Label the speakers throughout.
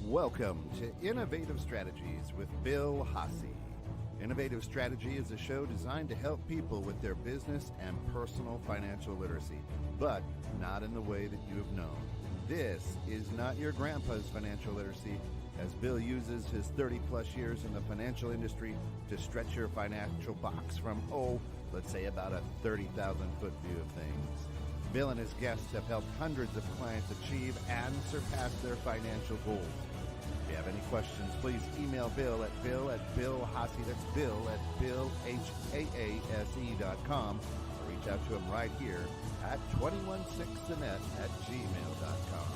Speaker 1: Welcome to Innovative Strategies with Bill Hasse. Innovative Strategy is a show designed to help people with their business and personal financial literacy, but not in the way that you have known. This is not your grandpa's financial literacy, as Bill uses his 30-plus years in the financial industry to stretch your financial box from, let's say about a 30,000-foot view of things. Bill and his guests have helped hundreds of clients achieve and surpass their financial goals. If you have any questions, please email Bill at bill@billhasse, that's bill@billhasse.com, or reach out to him right here at 216thenet@gmail.com.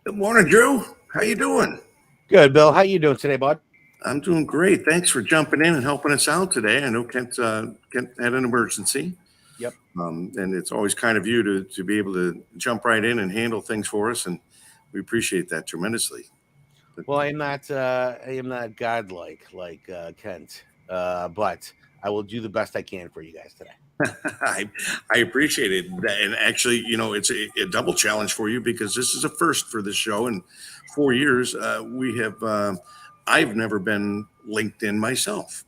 Speaker 2: Good morning, Drew. How you doing?
Speaker 3: Good, Bill. How you doing today, bud?
Speaker 2: I'm doing great. Thanks for jumping in and helping us out today. I know Kent had an emergency.
Speaker 3: Yep.
Speaker 2: And it's always kind of you to be able to jump right in and handle things for us, and we appreciate that tremendously.
Speaker 3: Well, I am not godlike like Kent, but I will do the best I can for you guys today.
Speaker 2: I appreciate it. And actually, it's a double challenge for you because this is a first for this show. In 4 years, I've never been linked in myself.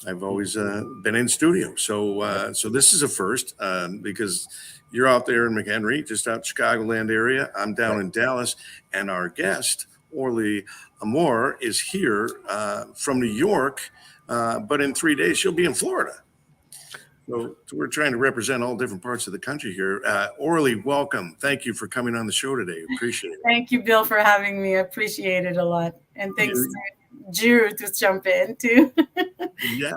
Speaker 2: I've always been in studio. So this is a first because you're out there in McHenry, just out Chicagoland area. I'm down in Dallas, and our guest, Orly Amor, is here from New York, but in 3 days she'll be in Florida. So we're trying to represent all different parts of the country here. Orly, welcome. Thank you for coming on the show today. Appreciate it.
Speaker 4: Thank you, Bill, for having me. I appreciate it a lot. And thanks to Drew to jump in, too.
Speaker 2: Yeah,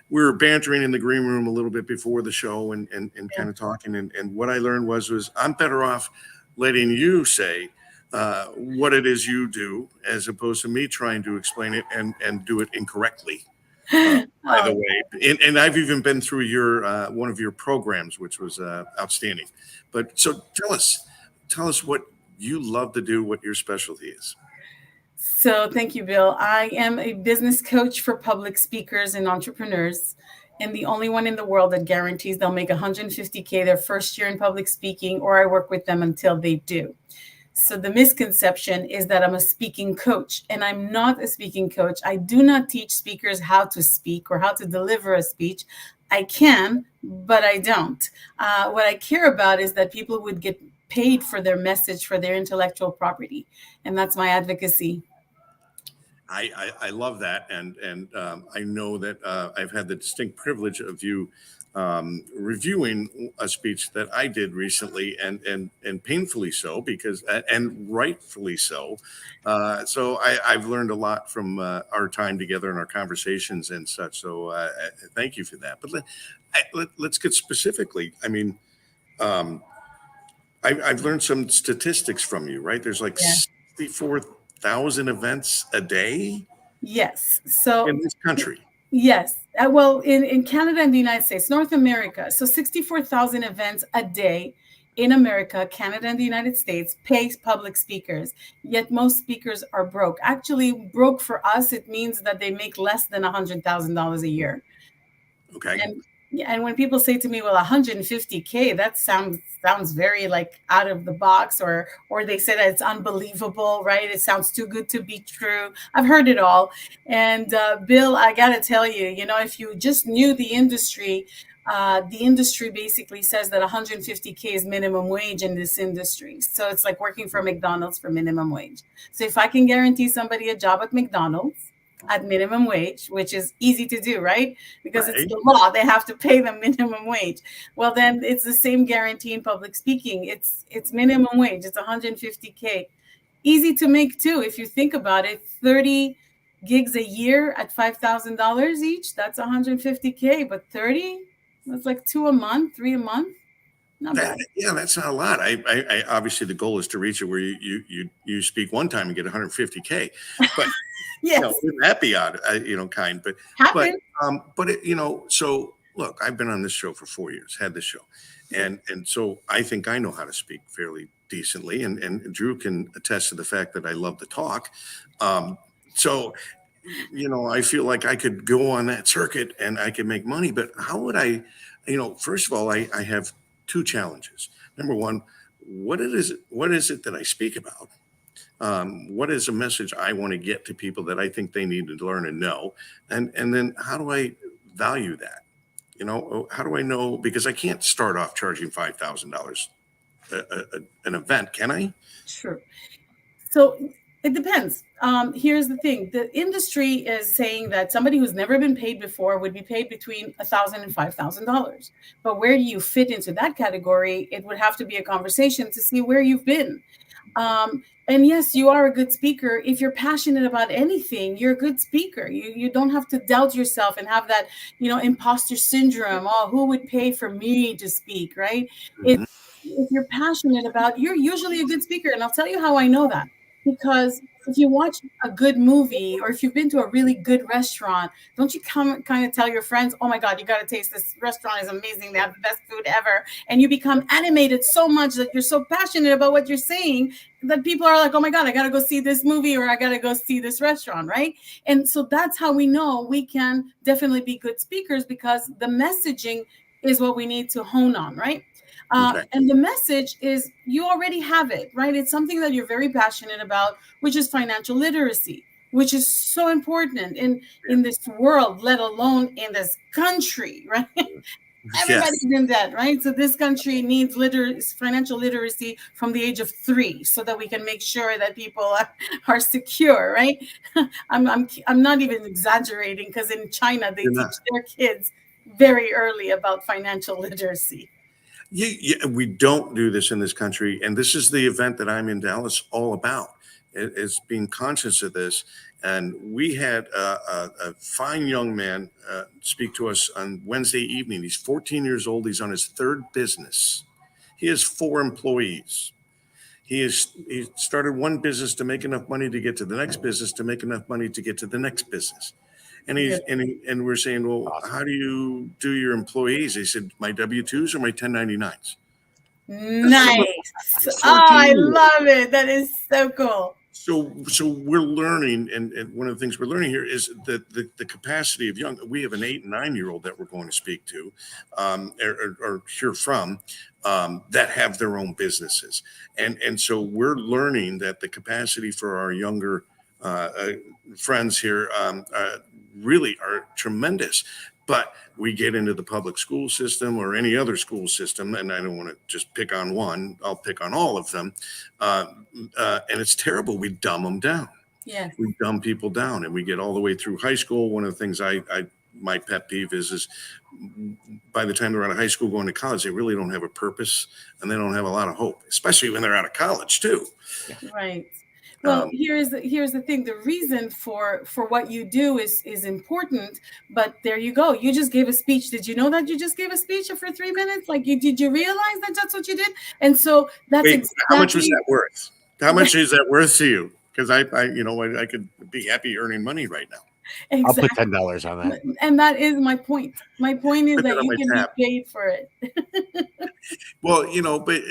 Speaker 2: we were bantering in the green room a little bit before the show and kind of talking. And what I learned was I'm better off letting you say what it is you do as opposed to me trying to explain it and do it incorrectly. By the way, and I've even been through your one of your programs, which was outstanding. But so tell us what you love to do, what your specialty is.
Speaker 4: So thank you, Bill. I am a business coach for public speakers and entrepreneurs, and the only one in the world that guarantees they'll make $150K their first year in public speaking, or I work with them until they do. So the misconception is that I'm a speaking coach, and I'm not a speaking coach. I do not teach speakers how to speak or how to deliver a speech. I can, but I don't. What I care about is that people would get paid for their message, for their intellectual property, and that's my advocacy.
Speaker 2: I love that, and I know that I've had the distinct privilege of you reviewing a speech that I did recently, and painfully so, because and rightfully so. So I've learned a lot from our time together and our conversations and such. So thank you for that. But let's get specifically. I mean, I've learned some statistics from you, right? There's like 64,000 events a day.
Speaker 4: Yes. So
Speaker 2: in this country.
Speaker 4: Yes. Well, in Canada and the United States, North America. So 64,000 events a day in America, Canada, and the United States pays public speakers. Yet most speakers are broke. Actually, broke for us, it means that they make less than $100,000 a year.
Speaker 2: Okay.
Speaker 4: And when people say to me, well, 150K, that sounds very like out of the box, or they say that it's unbelievable, right? It sounds too good to be true. I've heard it all. And Bill, I got to tell you, if you just knew the industry basically says that 150K is minimum wage in this industry. So it's like working for McDonald's for minimum wage. So if I can guarantee somebody a job at McDonald's at minimum wage, which is easy to do, right? Because it's the law. They have to pay them minimum wage. Well, then it's the same guarantee in public speaking. It's minimum wage. It's 150K. Easy to make too. If you think about it, 30 gigs a year at $5,000 each, that's 150K. But 30, that's like 2 a month, 3 a month. Not bad.
Speaker 2: Yeah, that's not a lot. I obviously the goal is to reach it where you speak one time and get 150K. But
Speaker 4: yes,
Speaker 2: wouldn't that be odd? Kind. But so look, I've been on this show for 4 years, had this show, and so I think I know how to speak fairly decently, and Drew can attest to the fact that I love to talk. So, I feel like I could go on that circuit and I could make money, but how would I, first of all, I have two challenges. Number one, what is it that I speak about? What is a message I want to get to people that I think they need to learn and know? And then how do I value that? How do I know? Because I can't start off charging $5,000 an event, can I?
Speaker 4: Sure. So it depends. Here's the thing: the industry is saying that somebody who's never been paid before would be paid between $1,000 and $5,000. But where do you fit into that category? It would have to be a conversation to see where you've been. And yes, you are a good speaker. If you're passionate about anything, you're a good speaker. You don't have to doubt yourself and have that, imposter syndrome. Oh, who would pay for me to speak, right?
Speaker 2: Mhm.
Speaker 4: If you're passionate about, you're usually a good speaker. And I'll tell you how I know that. Because if you watch a good movie or if you've been to a really good restaurant, don't you come kind of tell your friends, oh my God, you got to taste this restaurant is amazing. They have the best food ever. And you become animated so much that you're so passionate about what you're saying that people are like, oh my God, I got to go see this movie or I got to go see this restaurant, right? And so that's how we know we can definitely be good speakers, because the messaging is what we need to hone on, right?
Speaker 2: Okay.
Speaker 4: And the message is you already have it, right? It's something that you're very passionate about, which is financial literacy, which is so important in this world, let alone in this country, right? Everybody's
Speaker 2: Yes.
Speaker 4: in debt, right? So this country needs financial literacy from the age of 3, so that we can make sure that people are secure, right? I'm not even exaggerating, because in China they
Speaker 2: You're
Speaker 4: teach
Speaker 2: not.
Speaker 4: their kids very early about financial literacy.
Speaker 2: We don't do this in this country, and this is the event that I'm in Dallas all about. It's being conscious of this, and we had a fine young man speak to us on Wednesday evening. He's 14 years old. He's on his third business. He has 4 employees. He started one business to make enough money to get to the next business to make enough money to get to the next business. And and we're saying, well,
Speaker 3: Awesome.
Speaker 2: how do you do your employees? He said, my W-2s or my 1099s.
Speaker 4: Nice.
Speaker 2: He's
Speaker 4: Oh, I
Speaker 2: 14.
Speaker 4: love it. That is so cool.
Speaker 2: So we're learning, and one of the things we're learning here is that the capacity of we have an 8 and 9-year-old that we're going to speak to, or hear from, that have their own businesses, and so we're learning that the capacity for our younger friends here really are tremendous. But we get into the public school system or any other school system, and I don't want to just pick on one. I'll pick on all of them, and it's terrible. We dumb them down.
Speaker 4: Yes.
Speaker 2: We dumb people down, and we get all the way through high school. One of the things my pet peeve is by the time they're out of high school going to college, they really don't have a purpose and they don't have a lot of hope, especially when they're out of college too.
Speaker 4: Right. Well,
Speaker 2: Um,
Speaker 4: here's the thing. The reason for what you do is important, but there you go. You just gave a speech. Did you know that you just gave a speech for 3 minutes? Like, did you realize that that's what you did? And so that's
Speaker 2: Wait, how much was
Speaker 4: exactly
Speaker 2: that worth? How much is that worth to you? Because I could be happy earning money right now.
Speaker 3: I'll put
Speaker 4: exactly.
Speaker 3: $10 on that.
Speaker 4: And that is my point. My point is
Speaker 2: Put that
Speaker 4: that
Speaker 2: on
Speaker 4: you
Speaker 2: my
Speaker 4: can be
Speaker 2: tab.
Speaker 4: paid for it.
Speaker 2: Well, but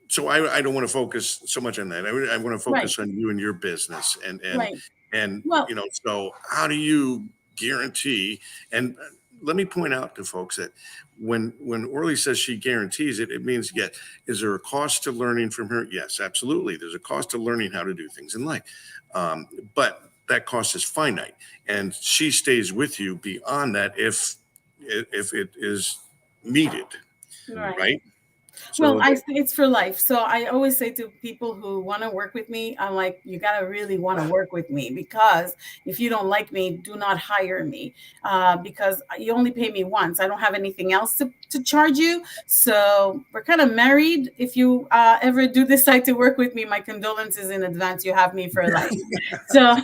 Speaker 2: so I don't want to focus so much on that. I want to focus
Speaker 4: Right.
Speaker 2: on you and your business,
Speaker 4: Right.
Speaker 2: and
Speaker 4: Well,
Speaker 2: so how do you guarantee? And let me point out to folks that when Orly says she guarantees it, it means, yeah, is there a cost to learning from her? Yes, absolutely. There's a cost to learning how to do things in life, but that cost is finite, and she stays with you beyond that if it is needed,
Speaker 4: right.
Speaker 2: right?
Speaker 4: Well,
Speaker 2: So
Speaker 4: it's for life. So I always say to people who want to work with me, I'm like, you got to really want to work with me, because if you don't like me, do not hire me, because you only pay me once. I don't have anything else to charge you. So we're kind of married. If you ever do decide to work with me, my condolences in advance. You have me for life. So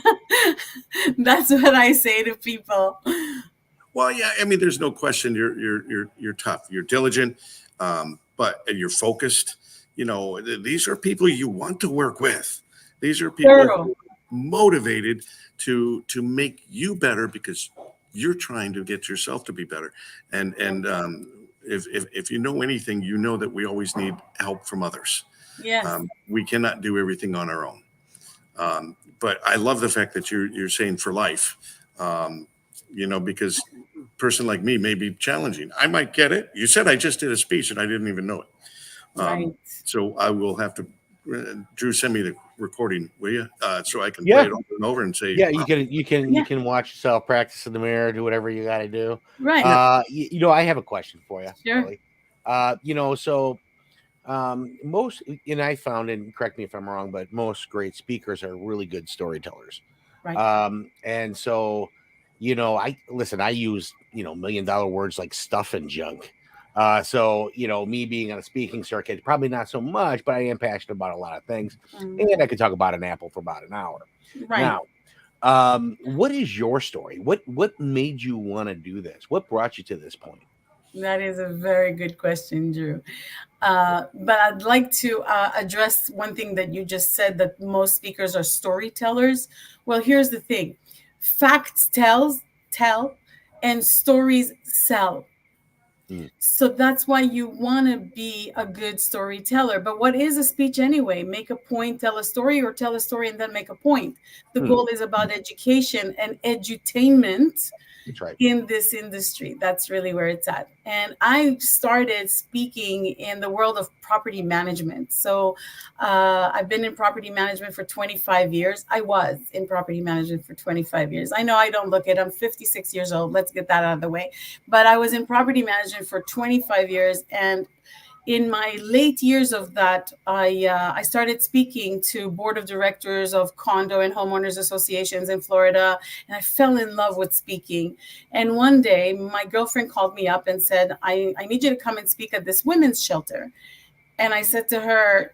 Speaker 4: that's what I say to people.
Speaker 2: well, yeah, I mean, there's no question you're tough, you're diligent, and you're focused. These are people you want to work with. These are people
Speaker 4: Thorough.
Speaker 2: who are motivated to make you better because you're trying to get yourself to be better. And if you know anything, you know that we always need help from others.
Speaker 4: Yes.
Speaker 2: We cannot do everything on our own. But I love the fact that you're saying for life, because a person like me may be challenging. I might get it. You said I just did a speech and I didn't even know it.
Speaker 4: Right.
Speaker 2: So I will have to, Drew, send me the recording, will you? So I can
Speaker 3: Yeah.
Speaker 2: play it over and over and say,
Speaker 3: Yeah, you
Speaker 4: Yeah.
Speaker 3: can watch yourself practice in the mirror, do whatever you got to do.
Speaker 4: Right.
Speaker 3: I have a question for you.
Speaker 4: Sure.
Speaker 3: Really. So most, and I found, and correct me if I'm wrong, but most great speakers are really good storytellers.
Speaker 4: Right.
Speaker 3: And so, I use, $1 million words like stuff and junk. So, me being on a speaking circuit, probably not so much, but I am passionate about a lot of things. And I could talk about an apple for about an hour.
Speaker 4: Right.
Speaker 3: Now, what is your story? What made you want to do this? What brought you to this point?
Speaker 4: That is a very good question, Drew. But I'd like to address one thing that you just said, that most speakers are storytellers. Well, here's the thing: facts tell, and stories sell. So that's why you want to be a good storyteller. But what is a speech anyway? Make a point, tell a story, or tell a story and then make a point. The goal is about education and edutainment.
Speaker 3: That's right.
Speaker 4: In this industry. That's really where it's at. And I started speaking in the world of property management. So I've been in property management for 25 years. I was in property management for 25 years. I know I don't look it. I'm 56 years old. Let's get that out of the way. But I was in property management for 25 years. And in my late years of that, I started speaking to board of directors of condo and homeowners associations in Florida, and I fell in love with speaking. And one day, my girlfriend called me up and said, I need you to come and speak at this women's shelter. And I said to her,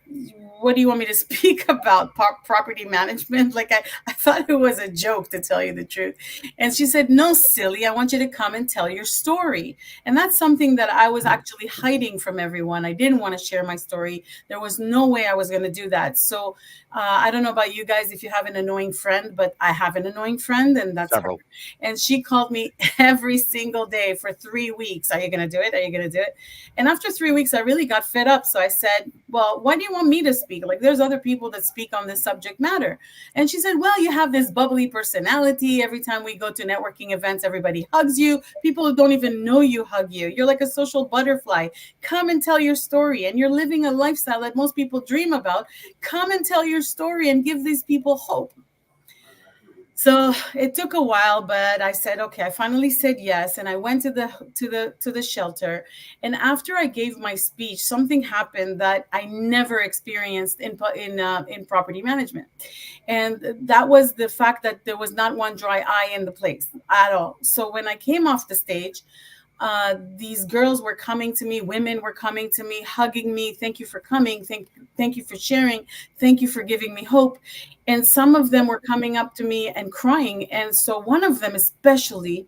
Speaker 4: what do you want me to speak about? Property management? Like, I thought it was a joke, to tell you the truth. And she said, no, silly, I want you to come and tell your story. And that's something that I was actually hiding from everyone. I didn't want to share my story. There was no way I was going to do that. So I don't know about you guys, if you have an annoying friend, but I have an annoying friend, and that's
Speaker 3: Several.
Speaker 4: her. And she called me every single day for 3 weeks. Are you going to do it? Are you going to do it? And after 3 weeks, I really got fed up. So I said, well, why do you want me to speak? Like, there's other people that speak on this subject matter. And she said, well, you have this bubbly personality. Every time we go to networking events, everybody hugs you. People who don't even know you hug you. You're like a social butterfly. Come and tell your story. And you're living a lifestyle that most people dream about. Come and tell your story and give these people hope. So it took a while, but I said, okay, I finally said yes. And I went to the shelter. And after I gave my speech, something happened that I never experienced in property management. And that was the fact that there was not one dry eye in the place at all. So when I came off the stage, these girls were coming to me, women were coming to me, hugging me. Thank you for coming. Thank you for sharing. Thank you for giving me hope. And some of them were coming up to me and crying. And so one of them especially,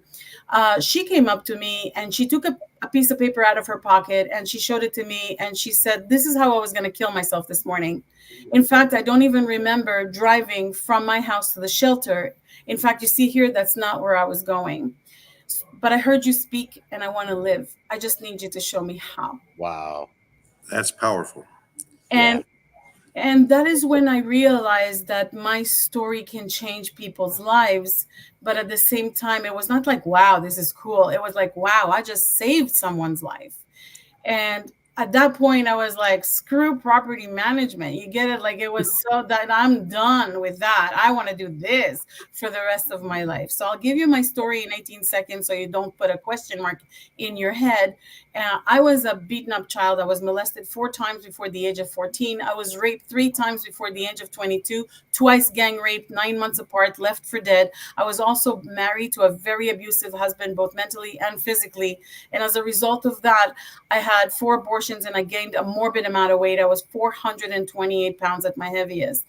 Speaker 4: she came up to me and she took a piece of paper out of her pocket and she showed it to me. And she said, this is how I was going to kill myself this morning. In fact, I don't even remember driving from my house to the shelter. In fact, you see here, that's not where I was going. But I heard you speak and I want to live. I just need you to show me how.
Speaker 3: Wow.
Speaker 2: That's powerful.
Speaker 4: And that is when I realized that my story can change people's lives. But at the same time, it was not like, wow, this is cool. It was like, wow, I just saved someone's life. And at that point, I was like, screw property management. You get it? Like, it was so that I'm done with that. I want to do this for the rest of my life. So I'll give you my story in 18 seconds so you don't put a question mark in your head. I was a beaten up child. I was molested 4 times before the age of 14. I was raped 3 times before the age of 22, twice gang raped, 9 months apart, left for dead. I was also married to a very abusive husband, both mentally and physically. And as a result of that, I had 4 abortions and I gained a morbid amount of weight. I was 428 pounds at my heaviest.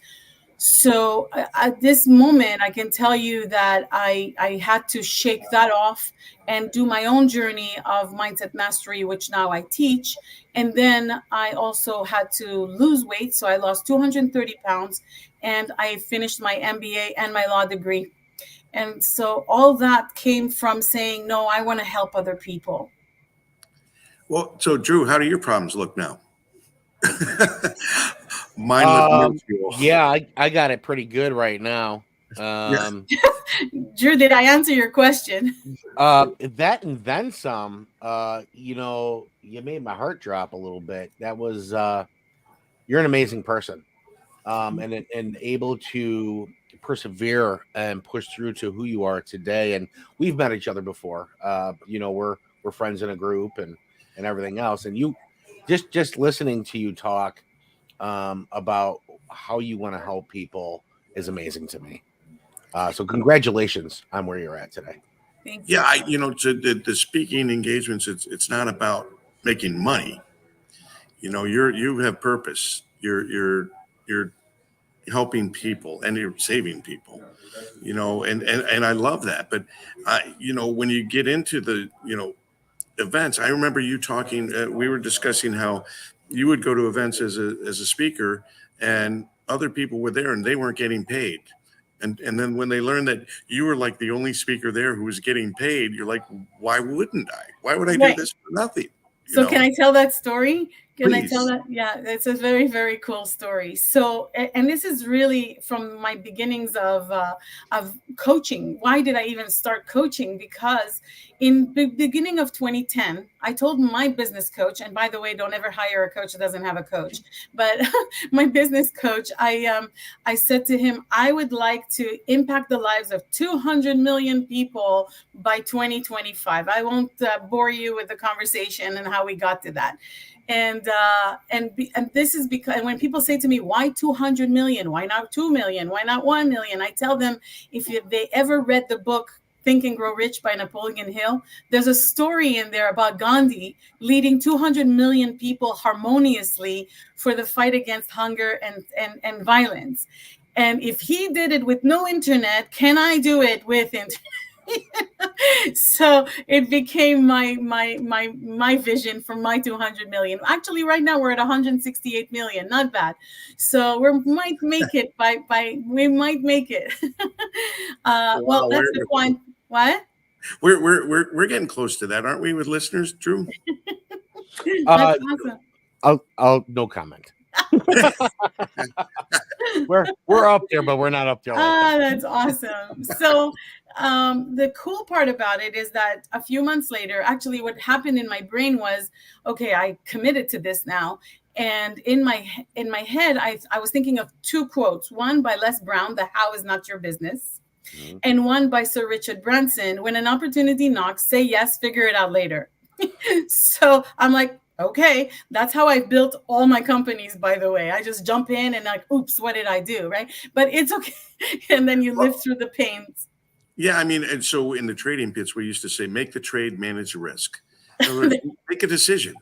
Speaker 4: So at this moment, I can tell you that I had to shake that off and do my own journey of mindset mastery, which now I teach. And then I also had to lose weight. So I lost 230 pounds and I finished my MBA and my law degree. And so all that came from saying, no, I want to help other people.
Speaker 2: Well, so Drew, how do your problems look now? Mine was minuscule.
Speaker 3: Yeah, I got it pretty good right now.
Speaker 4: Drew, did I answer your question?
Speaker 3: That and then some. You made my heart drop a little bit. That was you're an amazing person. And able to persevere and push through to who you are today. And we've met each other before. We're friends in a group and everything else. And you just listening to you talk about how you want to help people is amazing to me. So congratulations on where you're at today.
Speaker 4: Thank you.
Speaker 2: Yeah, the speaking engagements, it's not about making money. You have purpose. You're helping people and you're saving people. And I love that. But when you get into the events, I remember you talking. We were discussing how you would go to events as a speaker, and other people were there and they weren't getting paid. And then when they learned that you were like the only speaker there who was getting paid, you're like, why wouldn't I? Why would I do this for nothing?
Speaker 4: So can I tell that story? Can
Speaker 2: Please.
Speaker 4: I tell that? Yeah, it's a very, very cool story. So, and this is really from my beginnings of coaching. Why did I even start coaching? Because in the beginning of 2010, I told my business coach, and by the way, don't ever hire a coach that doesn't have a coach. But my business coach, I said to him, I would like to impact the lives of 200 million people by 2025. I won't bore you with the conversation and how we got to that. And this is because when people say to me, why 200 million? Why not 2 million? Why not 1 million? I tell them, if they ever read the book Think and Grow Rich by Napoleon Hill, there's a story in there about Gandhi leading 200 million people harmoniously for the fight against hunger and violence. And if he did it with no internet, can I do it with internet? So it became my vision for my 200 million. Actually, right now we're at 168 million. Not bad. So we might make it we might make it. Well, that's the point. What?
Speaker 2: We're getting close to that, aren't we, with listeners, Drew?
Speaker 4: That's awesome.
Speaker 3: I'll no comment. we're up there, but we're not up there.
Speaker 4: That's awesome. So the cool part about it is that a few months later, actually what happened in my brain was, okay, I committed to this now. And in my head, I was thinking of two quotes, one by Les Brown, The How Is Not Your Business, and one by Sir Richard Branson, when an opportunity knocks, say yes, figure it out later. So I'm like, okay, that's how I built all my companies, by the way. I just jump in and like, oops, what did I do, right? But it's okay. And then you live through the pains.
Speaker 2: Yeah, I mean, and so in the trading pits, we used to say, make the trade, manage the risk. In other words, make a decision,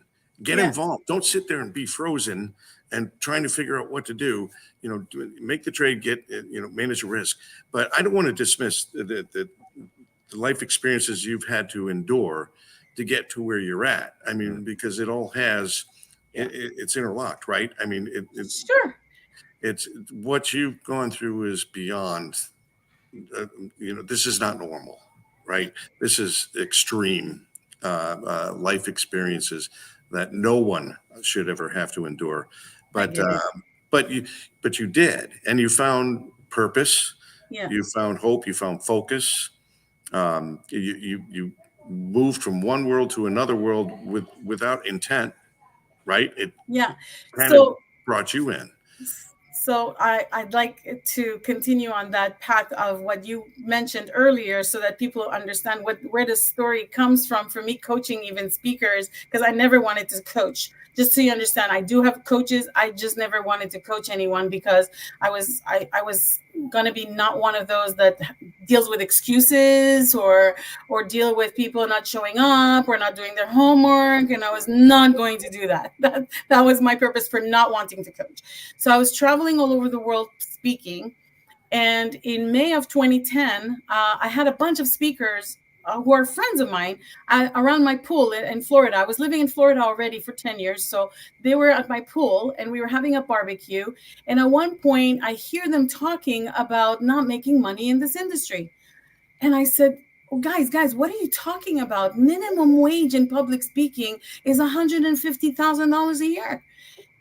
Speaker 2: get involved. Don't sit there and be frozen and trying to figure out what to do. Make the trade, manage the risk. But I don't want to dismiss the life experiences you've had to endure to get to where you're at. I mean, because it all has, it's interlocked, right? I mean, it's
Speaker 4: sure.
Speaker 2: It's what you've gone through is beyond. This is not normal, right? This is extreme life experiences that no one should ever have to endure. But you did, and you found purpose.
Speaker 4: Yeah.
Speaker 2: You found hope. You found focus. You moved from one world to another world without intent, right? It kind of brought you in.
Speaker 4: So I'd like to continue on that path of what you mentioned earlier so that people understand where the story comes from for me coaching even speakers, because I never wanted to coach. Just so you understand, I do have coaches. I just never wanted to coach anyone because I was going to be not one of those that deals with excuses or deal with people not showing up or not doing their homework. And I was not going to do that. That was my purpose for not wanting to coach. So I was traveling all over the world speaking. And in May of 2010, I had a bunch of speakers who are friends of mine around my pool in Florida. I was living in Florida already for 10 years. So they were at my pool and we were having a barbecue. And at one point I hear them talking about not making money in this industry. And I said, well, guys, what are you talking about? Minimum wage in public speaking is $150,000 a year.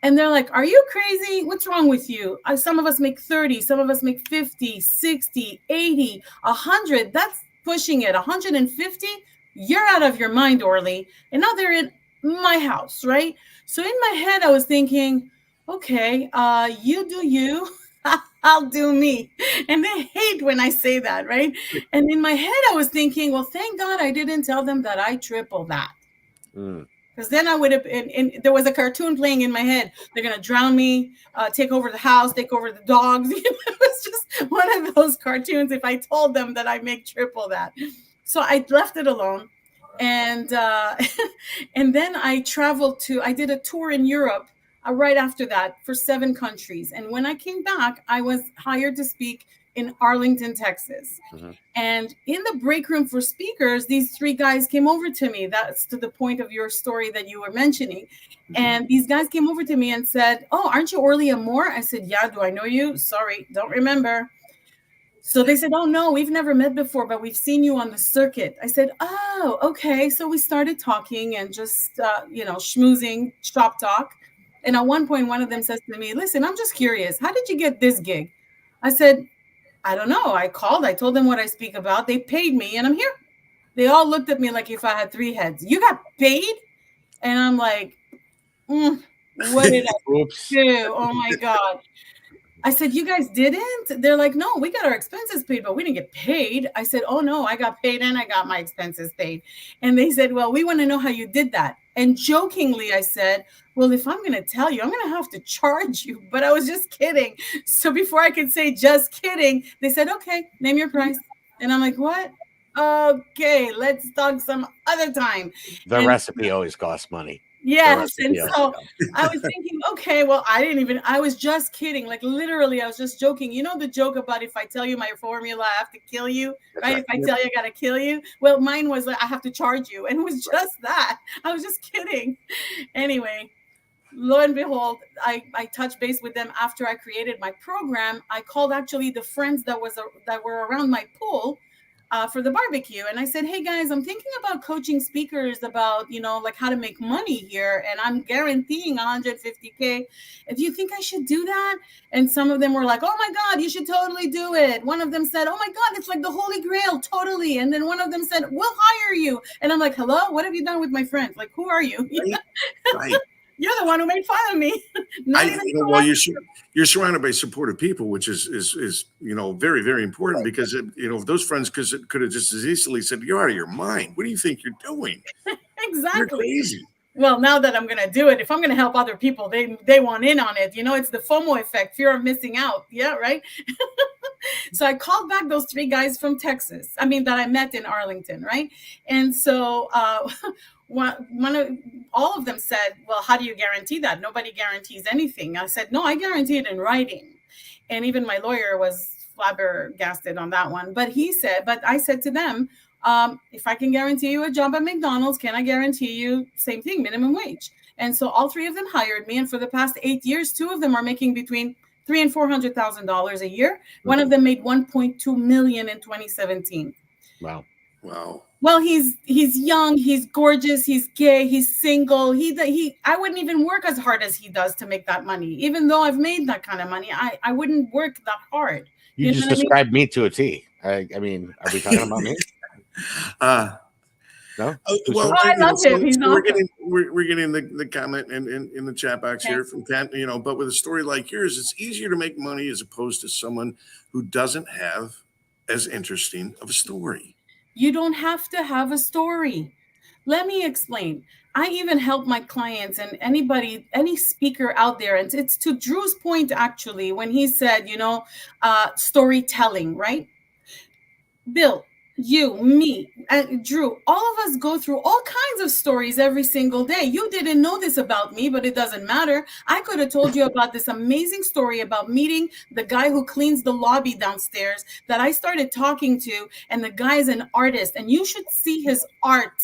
Speaker 4: And they're like, are you crazy? What's wrong with you? Some of us make 30, some of us make 50, 60, 80, 100. That's pushing it. 150? You're out of your mind, Orly. And now they're in my house, right? So in my head, I was thinking, okay, you do you. I'll do me. And they hate when I say that, right? And in my head, I was thinking, well, thank God I didn't tell them that I triple that. Because then I would have, and there was a cartoon playing in my head. They're going to drown me, take over the house, take over the dogs. It was just one of those cartoons if I told them that I make triple that. So I left it alone. And and then I did a tour in Europe right after that for 7 countries. And when I came back, I was hired to speak in Arlington, Texas. And in the break room for speakers, these 3 guys came over to me. That's to the point of your story that you were mentioning. And these guys came over to me and said, oh, aren't you Orly Amor? I said, yeah, do I know you? Sorry, don't remember. So they said, oh, no, we've never met before, but we've seen you on the circuit. I said, oh, okay. So we started talking and just, schmoozing, shop talk. And at one point, one of them says to me, listen, I'm just curious. How did you get this gig? I said, I don't know. I called. I told them what I speak about. They paid me and I'm here. They all looked at me like if I had 3 heads. You got paid? And I'm like, what did I do? Oh, my God. I said, you guys didn't? They're like, no, we got our expenses paid, but we didn't get paid. I said, oh, no, I got paid and I got my expenses paid. And they said, well, we want to know how you did that. And jokingly, I said, well, if I'm going to tell you, I'm going to have to charge you. But I was just kidding. So before I could say just kidding, they said, okay, name your price. And I'm like, what? Okay, let's talk some other time.
Speaker 3: The recipe always costs money.
Speaker 4: Yes. And so I was thinking, okay, well, I was just kidding. Like literally, I was just joking. You know, the joke about if I tell you my formula, I have to kill you, right? If I tell you I got to kill you. Well, mine was like, I have to charge you. And it was just that. I was just kidding. Anyway, lo and behold, I touched base with them after I created my program. I called actually the friends that were around my pool for the barbecue. And I said, hey guys, I'm thinking about coaching speakers about, like how to make money here. And I'm guaranteeing 150K. If you think I should do that? And some of them were like, oh my God, you should totally do it. One of them said, oh my God, it's like the Holy Grail. Totally. And then one of them said, we'll hire you. And I'm like, hello, what have you done with my friends? Like, who are you?
Speaker 2: Right.
Speaker 4: You're the one who made fun of me.
Speaker 2: You're surrounded by supportive people, which is very, very important because those friends could have just as easily said, you're out of your mind. What do you think you're doing?
Speaker 4: Exactly.
Speaker 2: You're crazy.
Speaker 4: Well, now that I'm going to do it, if I'm going to help other people, they want in on it. It's the FOMO effect, fear of missing out. Yeah, right. So I called back those 3 guys from Texas. That I met in Arlington, right? And so all of them said, well, how do you guarantee that? Nobody guarantees anything. I said, no, I guarantee it in writing. And even my lawyer was flabbergasted on that one. But I said to them, if I can guarantee you a job at McDonald's, can I guarantee you same thing, minimum wage? And so all 3 of them hired me. And for the past 8 years, 2 of them are making between $300,000 and $400,000 a year. One of them made $1.2 million in 2017.
Speaker 3: Wow.
Speaker 4: Well, he's young, he's gorgeous, he's gay, he's single. I wouldn't even work as hard as he does to make that money. Even though I've made that kind of money, I wouldn't work that hard.
Speaker 3: You just described me to a T. Are we talking about me? No.
Speaker 4: Well, I love him. He's
Speaker 2: we're getting the comment in the chat box here from Ken. But with a story like yours, it's easier to make money as opposed to someone who doesn't have as interesting of a story.
Speaker 4: You don't have to have a story. Let me explain. I even help my clients and any speaker out there. And it's to Drew's point, actually, when he said, storytelling, right? Bill, you, me, and Drew, all of us go through all kinds of stories every single day. You didn't know this about me, but it doesn't matter. I could have told you about this amazing story about meeting the guy who cleans the lobby downstairs that I started talking to, and the guy's an artist, and you should see his art.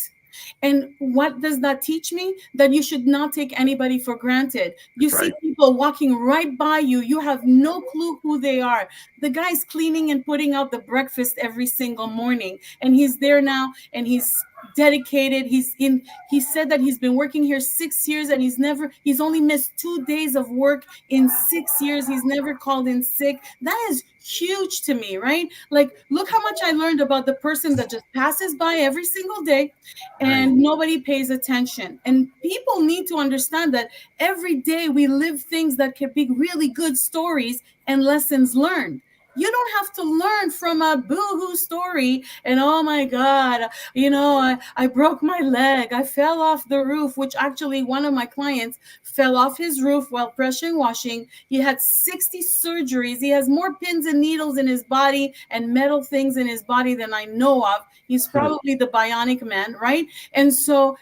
Speaker 4: And what does that teach me? That you should not take anybody for granted. You see people walking right by you. You have no clue who they are. The guy's cleaning and putting out the breakfast every single morning. And he's there now and he's dedicated. He said that he's been working here 6 years and he's only missed 2 days of work in 6 years. He's never called in sick. That is huge to me, right? Like, look how much I learned about the person that just passes by every single day and nobody pays attention. And people need to understand that every day we live things that can be really good stories and lessons learned. You don't have to learn from a boo-hoo story and, oh my God, I broke my leg. I fell off the roof, which actually one of my clients fell off his roof while pressure washing. He had 60 surgeries. He has more pins and needles in his body and metal things in his body than I know of. He's probably the bionic man, right? And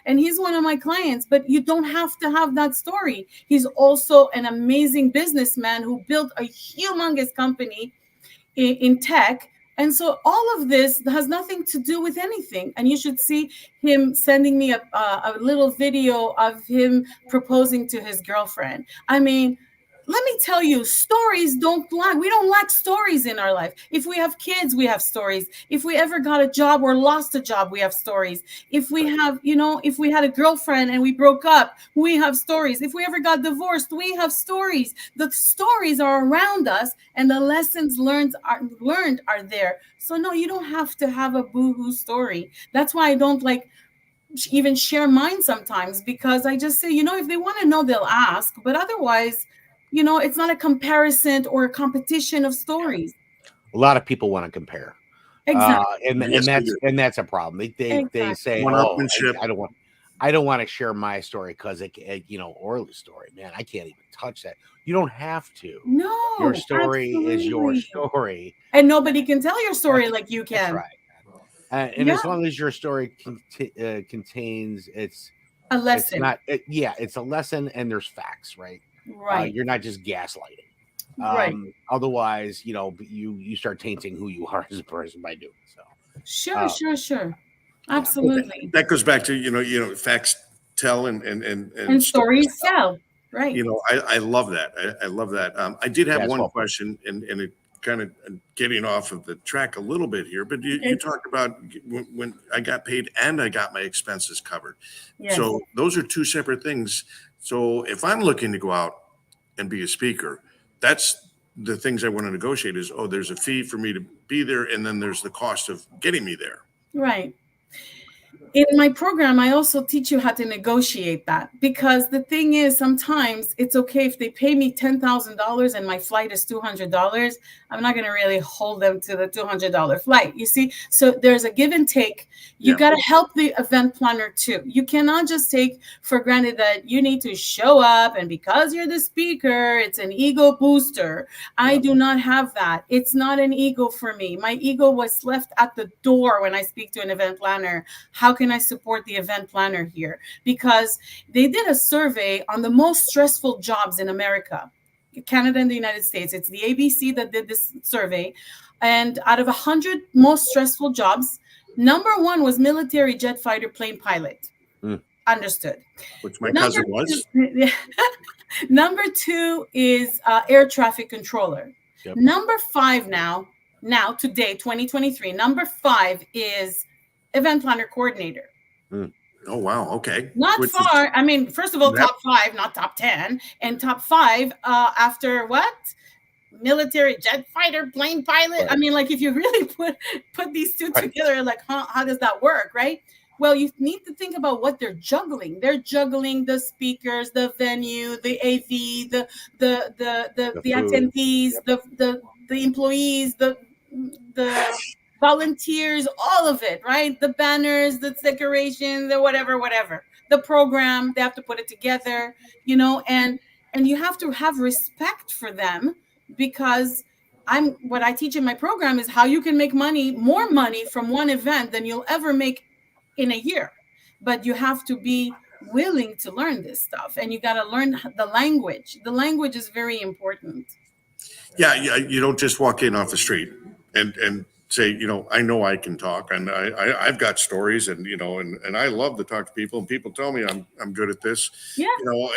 Speaker 4: he's one of my clients, but you don't have to have that story. He's also an amazing businessman who built a humongous company in tech. And so all of this has nothing to do with anything. And you should see him sending me a little video of him proposing to his girlfriend. I mean, let me tell you, stories we don't lack stories in our life. If we have kids, we have stories. If we ever got a job or lost a job, we have stories. If we have, if we had a girlfriend and we broke up, we have stories. If we ever got divorced, we have stories. The stories are around us and the lessons learned are there. So no, you don't have to have a boohoo story. That's why I don't like even share mine sometimes, because I just say, if they want to know, they'll ask. But otherwise, it's not a comparison or a competition of stories.
Speaker 3: A lot of people want to compare.
Speaker 4: Exactly.
Speaker 3: And that's a problem. They say, I don't want to share my story because Orly's story, man, I can't even touch that. You don't have to.
Speaker 4: No,
Speaker 3: your story
Speaker 4: absolutely.
Speaker 3: is your story,
Speaker 4: and nobody can tell your story like you can.
Speaker 3: That's right. And as long as your story contains it's
Speaker 4: a lesson,
Speaker 3: it's a lesson, and there's facts, right?
Speaker 4: Right.
Speaker 3: You're not just gaslighting.
Speaker 4: Right.
Speaker 3: Otherwise, you start tainting who you are as a person by doing so.
Speaker 4: Sure. Absolutely.
Speaker 2: That goes back to facts tell and
Speaker 4: stories tell. Right.
Speaker 2: I love that. I love that. I did have one question, and it kind of getting off of the track a little bit here, but you talked about when I got paid and I got my expenses covered. Yes. So those are two separate things. So if I'm looking to go out and be a speaker, that's the things I want to negotiate is, there's a fee for me to be there. And then there's the cost of getting me there.
Speaker 4: Right. In my program, I also teach you how to negotiate that, because the thing is, sometimes it's okay if they pay me $10,000 and my flight is $200. I'm not going to really hold them to the $200 flight. You see, so there's a give and take. You got to help the event planner too. You cannot just take for granted that you need to show up, and because you're the speaker, it's an ego booster. I do not have that. It's not an ego for me. My ego was left at the door when I speak to an event planner. How can I support the event planner here? Because they did a survey on the most stressful jobs in America, Canada and the United States. It's the ABC that did this survey. And out of 100 most stressful jobs, number one was military jet fighter plane pilot. Understood.
Speaker 2: Which my cousin was.
Speaker 4: Number two is air traffic controller. Yep. Number five now today, 2023, number five is event planner coordinator.
Speaker 2: Oh, wow. Okay.
Speaker 4: Not far. I mean, first of all, top five, not top 10. And top five after what? Military jet fighter plane pilot. Right. I mean, like, if you really put these two together, like, how does that work, right? Well, you need to think about what they're juggling. They're juggling the speakers, the venue, the AV, the attendees, the employees, the volunteers, all of it, right? The banners, the decorations, the whatever. The program, they have to put it together, and you have to have respect for them, because what I teach in my program is how you can make more money from one event than you'll ever make in a year. But you have to be willing to learn this stuff, and you got to learn the language. The language is very important.
Speaker 2: Yeah, you don't just walk in off the street and say, I know I can talk, and I've got stories, and and I love to talk to people, and people tell me I'm good at this,
Speaker 4: Yeah.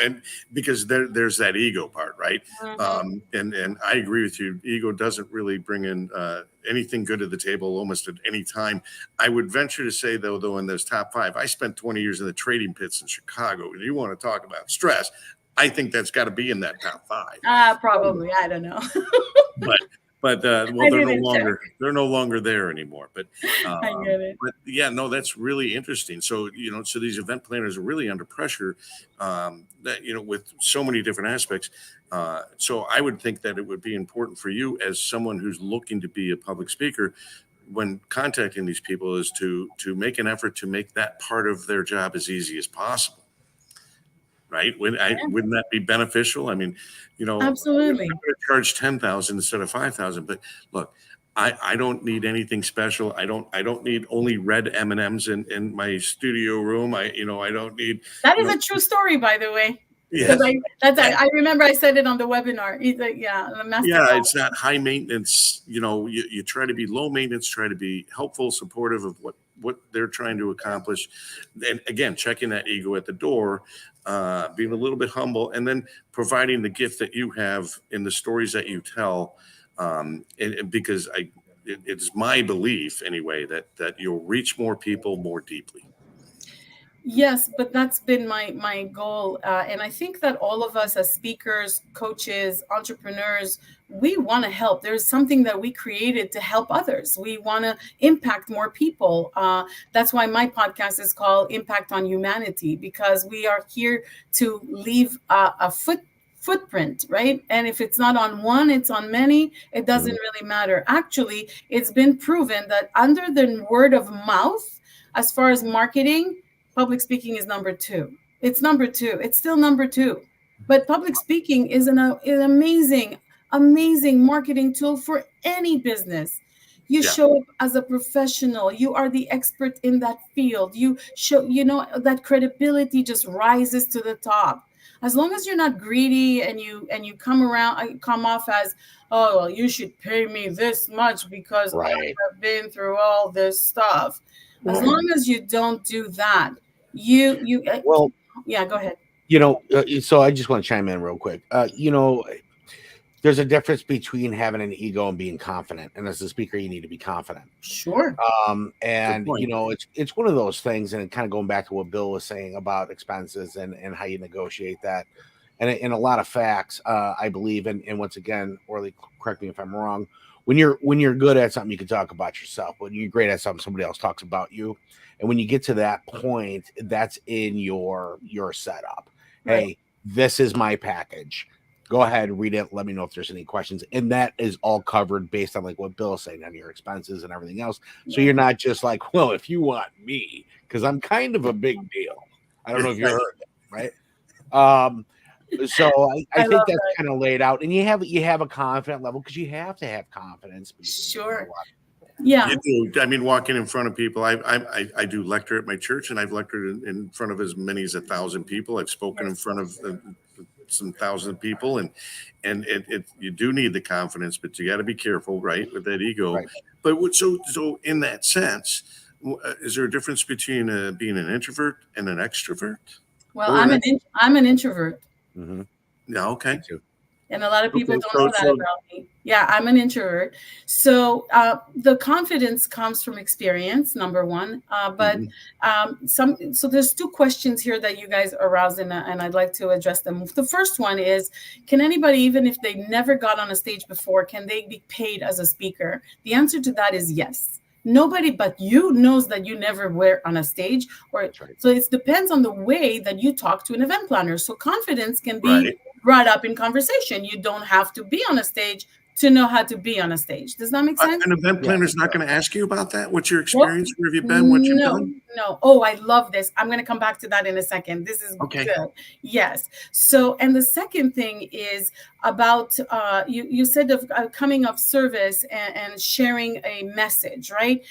Speaker 2: and because there's that ego part, right? And I agree with you. Ego doesn't really bring in anything good to the table almost at any time. I would venture to say, though, in those top 5, I spent 20 years in the trading pits in Chicago. And you want to talk about stress? I think that's got to be in that top 5.
Speaker 4: Probably. I don't know.
Speaker 2: But well, they're no longer there anymore. But
Speaker 4: I get it.
Speaker 2: But yeah, no, that's really interesting. So so these event planners are really under pressure, that with so many different aspects. So I would think that it would be important for you as someone who's looking to be a public speaker, when contacting these people, is to make an effort to make that part of their job as easy as possible. Right? Wouldn't that be beneficial? I mean,
Speaker 4: Absolutely.
Speaker 2: I'm going to charge 10,000 instead of 5,000. But look, I don't need anything special. I don't need only red M&Ms in my studio room. I don't need.
Speaker 4: That is a true story, by the way.
Speaker 2: Yes.
Speaker 4: I remember I said it on the webinar.
Speaker 2: It's not high maintenance. You try to be low maintenance, try to be helpful, supportive of what they're trying to accomplish. And again, checking that ego at the door, being a little bit humble, and then providing the gift that you have in the stories that you tell. And because it's my belief anyway that you'll reach more people more deeply.
Speaker 4: Yes, but that's been my goal. And I think that all of us as speakers, coaches, entrepreneurs, we want to help. There's something that we created to help others. We want to impact more people. That's why my podcast is called Impact on Humanity, because we are here to leave a footprint, right? And if it's not on one, it's on many. It doesn't really matter. Actually, it's been proven that under the word of mouth, as far as marketing, public speaking is number 2. It's number 2. It's still number 2. But public speaking is an amazing marketing tool for any business. You show up as a professional. You are the expert in that field. You show, that credibility just rises to the top. As long as you're not greedy and you come off as, oh, well, you should pay me this much because I have been through all this stuff. As long as you don't do that, go ahead.
Speaker 3: So I just want to chime in real quick. There's a difference between having an ego and being confident. And as a speaker, you need to be confident.
Speaker 4: Sure.
Speaker 3: And it's one of those things, and kind of going back to what Bill was saying about expenses and how you negotiate that. And in a lot of facts, I believe, and once again, Orly, correct me if I'm wrong, when you're good at something, you can talk about yourself. When you're great at something, somebody else talks about you. And when you get to that point, that's in your setup. Right. Hey, this is my package. Go ahead, read it. Let me know if there's any questions. And that is all covered based on like what Bill is saying on your expenses and everything else. So you're not just like, well, if you want me, because I'm kind of a big deal. I don't know if you heard that, right? So I think that's kind of laid out, and you have a confident level because you have to have confidence.
Speaker 4: Sure. Yeah.
Speaker 2: You do. I mean, walking in front of people, I do lecture at my church, and I've lectured in front of as many as 1,000 people. I've spoken in front of some thousand people, and you do need the confidence, but you got to be careful, right, with that ego. Right. But so in that sense, is there a difference between being an introvert and an extrovert?
Speaker 4: Well, I'm an introvert.
Speaker 3: Mm-hmm.
Speaker 2: Yeah. Okay.
Speaker 4: And a lot of people don't know that about me. Yeah, I'm an introvert. So the confidence comes from experience, number one. But so there's 2 questions here that you guys aroused, and I'd like to address them. The first one is, can anybody, even if they never got on a stage before, can they be paid as a speaker? The answer to that is yes. Nobody but you knows that you never were on a stage, so it depends on the way that you talk to an event planner. So confidence can be brought up in conversation. You don't have to be on a stage to know how to be on a stage. Does that make sense?
Speaker 2: An event planner is not going to ask you about that? What's your experience? Where have you been? What you've done?
Speaker 4: No. Oh, I love this. I'm going to come back to that in a second. This is good. Yes. So, and the second thing is about, you said of coming of service and sharing a message, right?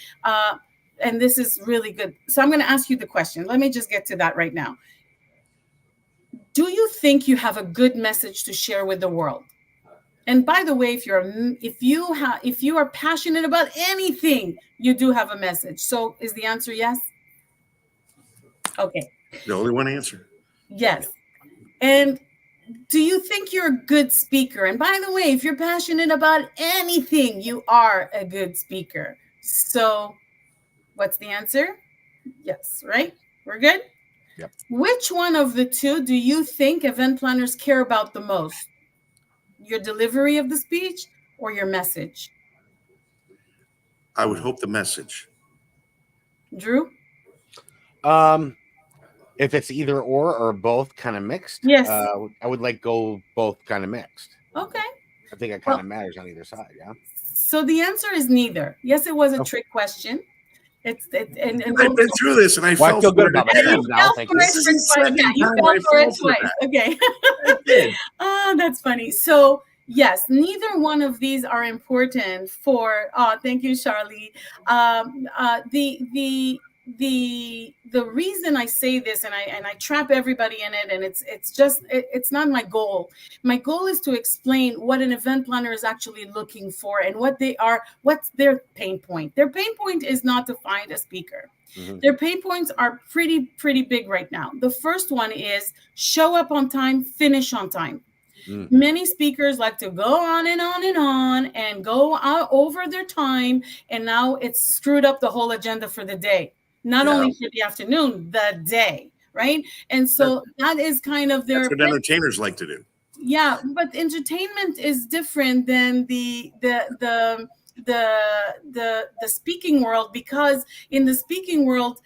Speaker 4: And this is really good. So I'm going to ask you the question. Let me just get to that right now. Do you think you have a good message to share with the world? And by the way, if you are passionate about anything, you do have a message. So is the answer yes? Okay.
Speaker 2: The only one answer.
Speaker 4: Yes. And do you think you're a good speaker? And by the way, if you're passionate about anything, you are a good speaker. So what's the answer? Yes, right? We're good?
Speaker 3: Yep.
Speaker 4: Which one of the two do you think event planners care about the most? Your delivery of the speech or your message?
Speaker 2: I would hope the message.
Speaker 4: Drew?
Speaker 3: If it's either or both kind of mixed,
Speaker 4: Yes.
Speaker 3: I would like go both kind of mixed.
Speaker 4: Okay.
Speaker 3: I think it kind of matters on either side. Yeah.
Speaker 4: So the answer is neither. Yes, it was a trick question. And
Speaker 2: I've been through this, and I felt
Speaker 3: feel good
Speaker 2: for
Speaker 3: about
Speaker 2: it.
Speaker 3: myself
Speaker 4: you
Speaker 3: now.
Speaker 4: fell
Speaker 3: Thank
Speaker 4: for
Speaker 3: you.
Speaker 4: it
Speaker 2: This is the
Speaker 4: twice. Yeah,
Speaker 2: second
Speaker 4: you
Speaker 2: time
Speaker 4: fell
Speaker 2: I
Speaker 4: for it
Speaker 2: fell for
Speaker 4: twice.
Speaker 2: that.
Speaker 4: Okay.
Speaker 2: I did.
Speaker 4: Oh, that's funny. So yes, neither one of these are important for. Oh, thank you, Charlie. The reason I say this, and I trap everybody in it, and it's not my goal. My goal is to explain what an event planner is actually looking for and what's their pain point. Their pain point is not to find a speaker.
Speaker 3: Mhm.
Speaker 4: Their pain points are pretty big right now. The first one is show up on time, finish on time. Many speakers like to go on and on and on and go out over their time, and now it's screwed up the whole agenda for the day. Not only for the afternoon, the day, right? And so that is kind of their.
Speaker 2: That's what entertainers like to do.
Speaker 4: Yeah, but entertainment is different than the speaking world, because in the speaking world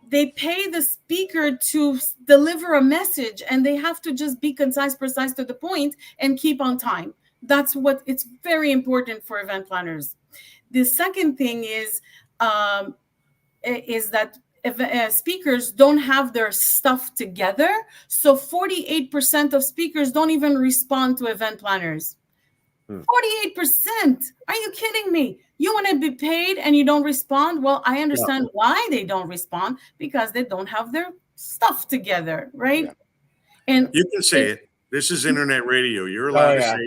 Speaker 4: they pay the speaker to deliver a message, and they have to just be concise, precise, to the point, and keep on time. That's what it's very important for event planners. The second thing is that speakers don't have their stuff together. So 48% of speakers don't even respond to event planners. 48%. Are you kidding me? You want to be paid and you don't respond? Well, I understand why they don't respond, because they don't have their stuff together, right?
Speaker 3: Yeah.
Speaker 4: And
Speaker 2: you can say it. This is internet radio. You're allowed to say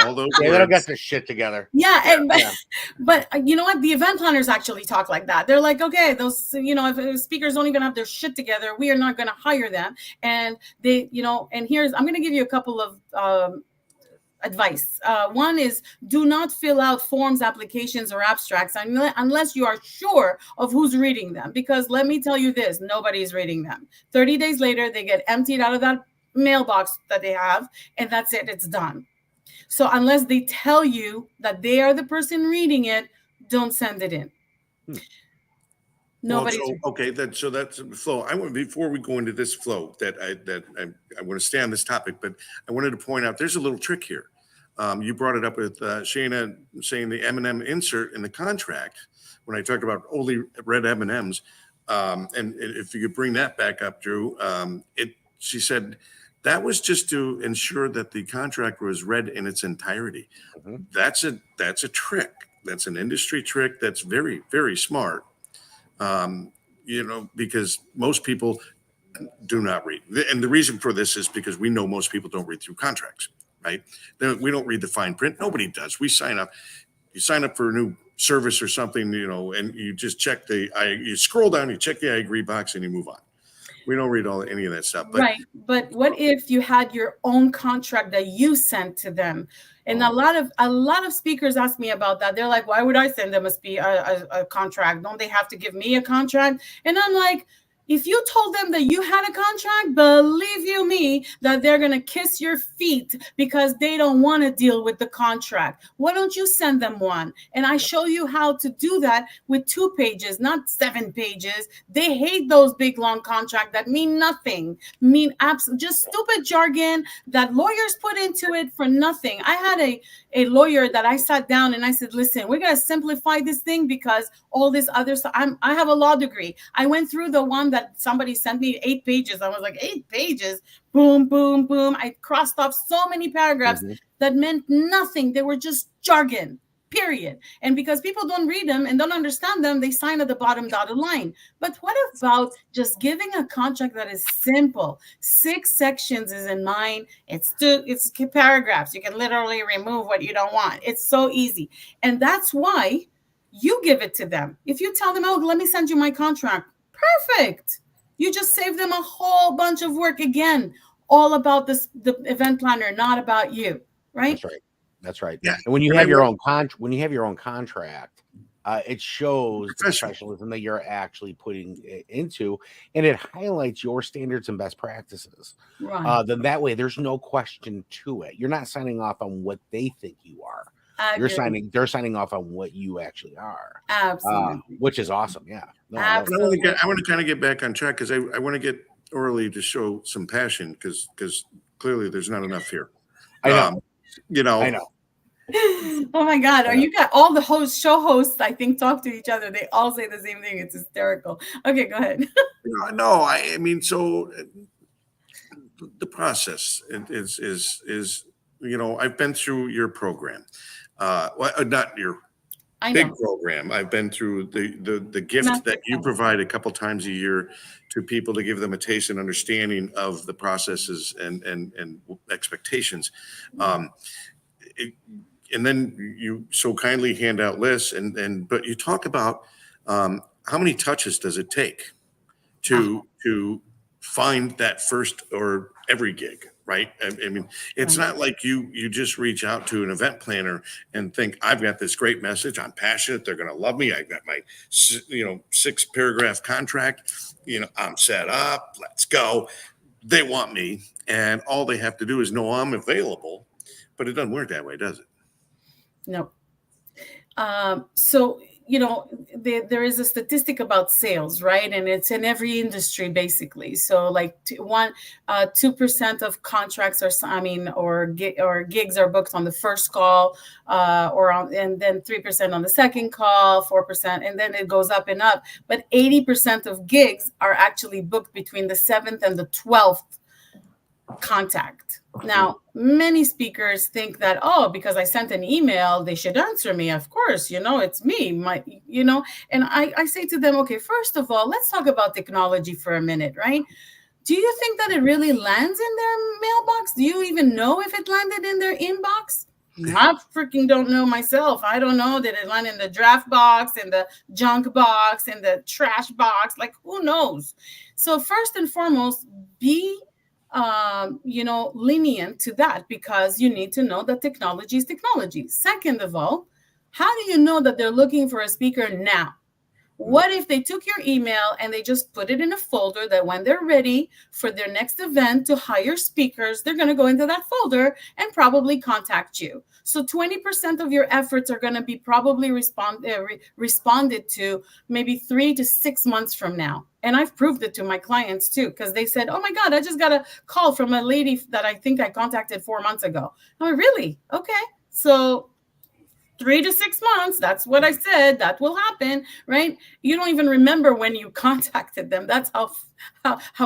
Speaker 2: all those
Speaker 3: They
Speaker 2: words.
Speaker 3: don't got their shit together.
Speaker 4: Yeah, but you know what? The event planners actually talk like that. They're like, okay, those, if speakers don't even have their shit together, we are not going to hire them. And they, and I'm going to give you a couple of advice. One is, do not fill out forms, applications, or abstracts unless you are sure of who's reading them. Because let me tell you this, nobody's reading them. 30 days later, they get emptied out of that mailbox that they have, and that's it. It's done. So unless they tell you that they are the person reading it, don't send it in. Nobody.
Speaker 2: So that's a flow. Before we go into this flow that I want to stay on this topic, but I wanted to point out there's a little trick here. You brought it up with Shayna saying the M&M insert in the contract when I talked about only red M&Ms. And if you could bring that back up, Drew, she said that was just to ensure that the contract was read in its entirety. That's a trick. That's an industry trick. That's very, very smart. Because most people do not read. And the reason for this is because we know most people don't read through contracts, right? We don't read the fine print. Nobody does. We sign up. You sign up for a new service or something, and you just check you scroll down, you check the I agree box, and you move on. We don't read any of that stuff.
Speaker 4: Right. But what if you had your own contract that you sent to them? And a lot of speakers ask me about that. They're like, why would I send them a contract? Don't they have to give me a contract? And I'm like, if you told them that you had a contract, believe you me, that they're going to kiss your feet because they don't want to deal with the contract. Why don't you send them one? And I show you how to do that with 2 pages, not 7 pages. They hate those big, long contracts that mean nothing, just stupid jargon that lawyers put into it for nothing. I had a lawyer that I sat down and I said, listen, we're going to simplify this thing because all this other stuff, I have a law degree. I went through the one that somebody sent me 8 pages. I was like, 8 pages, boom, boom, boom. I crossed off so many paragraphs that meant nothing. They were just jargon. period. And because people don't read them and don't understand them, they sign at the bottom dotted line. But what about just giving a contract that is simple? 6 sections is in mine. It's paragraphs. You can literally remove what you don't want. It's so easy. And that's why you give it to them. If you tell them, oh, let me send you my contract, perfect. You just save them a whole bunch of work. Again, all about the event planner, not about you, right?
Speaker 3: That's right. That's right.
Speaker 2: Yeah.
Speaker 3: And when you have your own contract, it shows the professionalism that you're actually putting into, and it highlights your standards and best practices.
Speaker 4: Right.
Speaker 3: Then that way, there's no question to it. You're not signing off on what they think you are. They're signing off on what you actually are.
Speaker 4: Absolutely.
Speaker 3: Which is awesome. Yeah. No,
Speaker 4: absolutely.
Speaker 2: I want to kind of get back on track because I want to get Orly to show some passion because clearly there's not enough here.
Speaker 3: I know.
Speaker 2: I
Speaker 3: know.
Speaker 4: Oh my God. Are you got all the show hosts, I think, talk to each other. They all say the same thing. It's hysterical. Okay, go ahead.
Speaker 2: No, I mean, so the process is I've been through your program. Not your big program. I've been through the gift that you provide a couple times a year to people to give them a taste and understanding of the processes and expectations. And then you so kindly hand out lists but you talk about how many touches does it take to find that first or every gig, right? I mean, it's not like you just reach out to an event planner and think, I've got this great message. I'm passionate. They're going to love me. I've got my, 6 paragraph contract. I'm set up. Let's go. They want me. And all they have to do is know I'm available, but it doesn't work that way, does it?
Speaker 4: No. So, there is a statistic about sales, right? And it's in every industry, basically. So like 2% of contracts or gigs are booked on the first call, and then 3% on the second call, 4%, and then it goes up and up. But 80% of gigs are actually booked between the 7th and the 12th contact. Now, many speakers think that, because I sent an email, they should answer me. Of course, it's me, and I say to them, okay, first of all, let's talk about technology for a minute, right? Do you think that it really lands in their mailbox? Do you even know if it landed in their inbox? I freaking don't know myself. I don't know. Did it land in the draft box, in the junk box, in the trash box? Like, who knows? So first and foremost, be lenient to that, because you need to know that technology is technology. Second of all, how do you know that they're looking for a speaker now? What if they took your email and they just put it in a folder that when they're ready for their next event to hire speakers, they're going to go into that folder and probably contact you? So 20% of your efforts are going to be probably responded to maybe 3 to 6 months from now. And I've proved it to my clients too, because they said, oh my God, I just got a call from a lady that I think I contacted 4 months ago. I'm like, really? Okay. So 3 to 6 months, that's what I said, that will happen, right? You don't even remember when you contacted them. That's how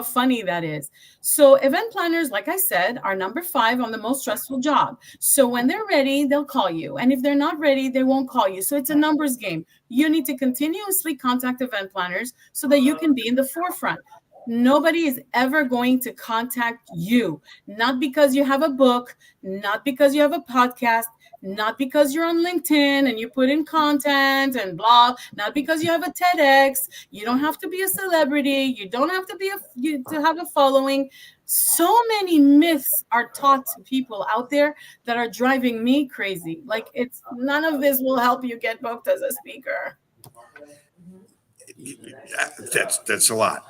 Speaker 4: funny that is. So event planners, like I said, are number 5 on the most stressful job. So when they're ready, they'll call you. And if they're not ready, they won't call you. So it's a numbers game. You need to continuously contact event planners so that you can be in the forefront. Nobody is ever going to contact you, not because you have a book, not because you have a podcast, not because you're on LinkedIn and you put in content and blah, not because you have a TEDx. You don't have to be a celebrity. You don't have to to have a following. So many myths are taught to people out there that are driving me crazy. Like, none of this will help you get booked as a speaker.
Speaker 2: That's a lot.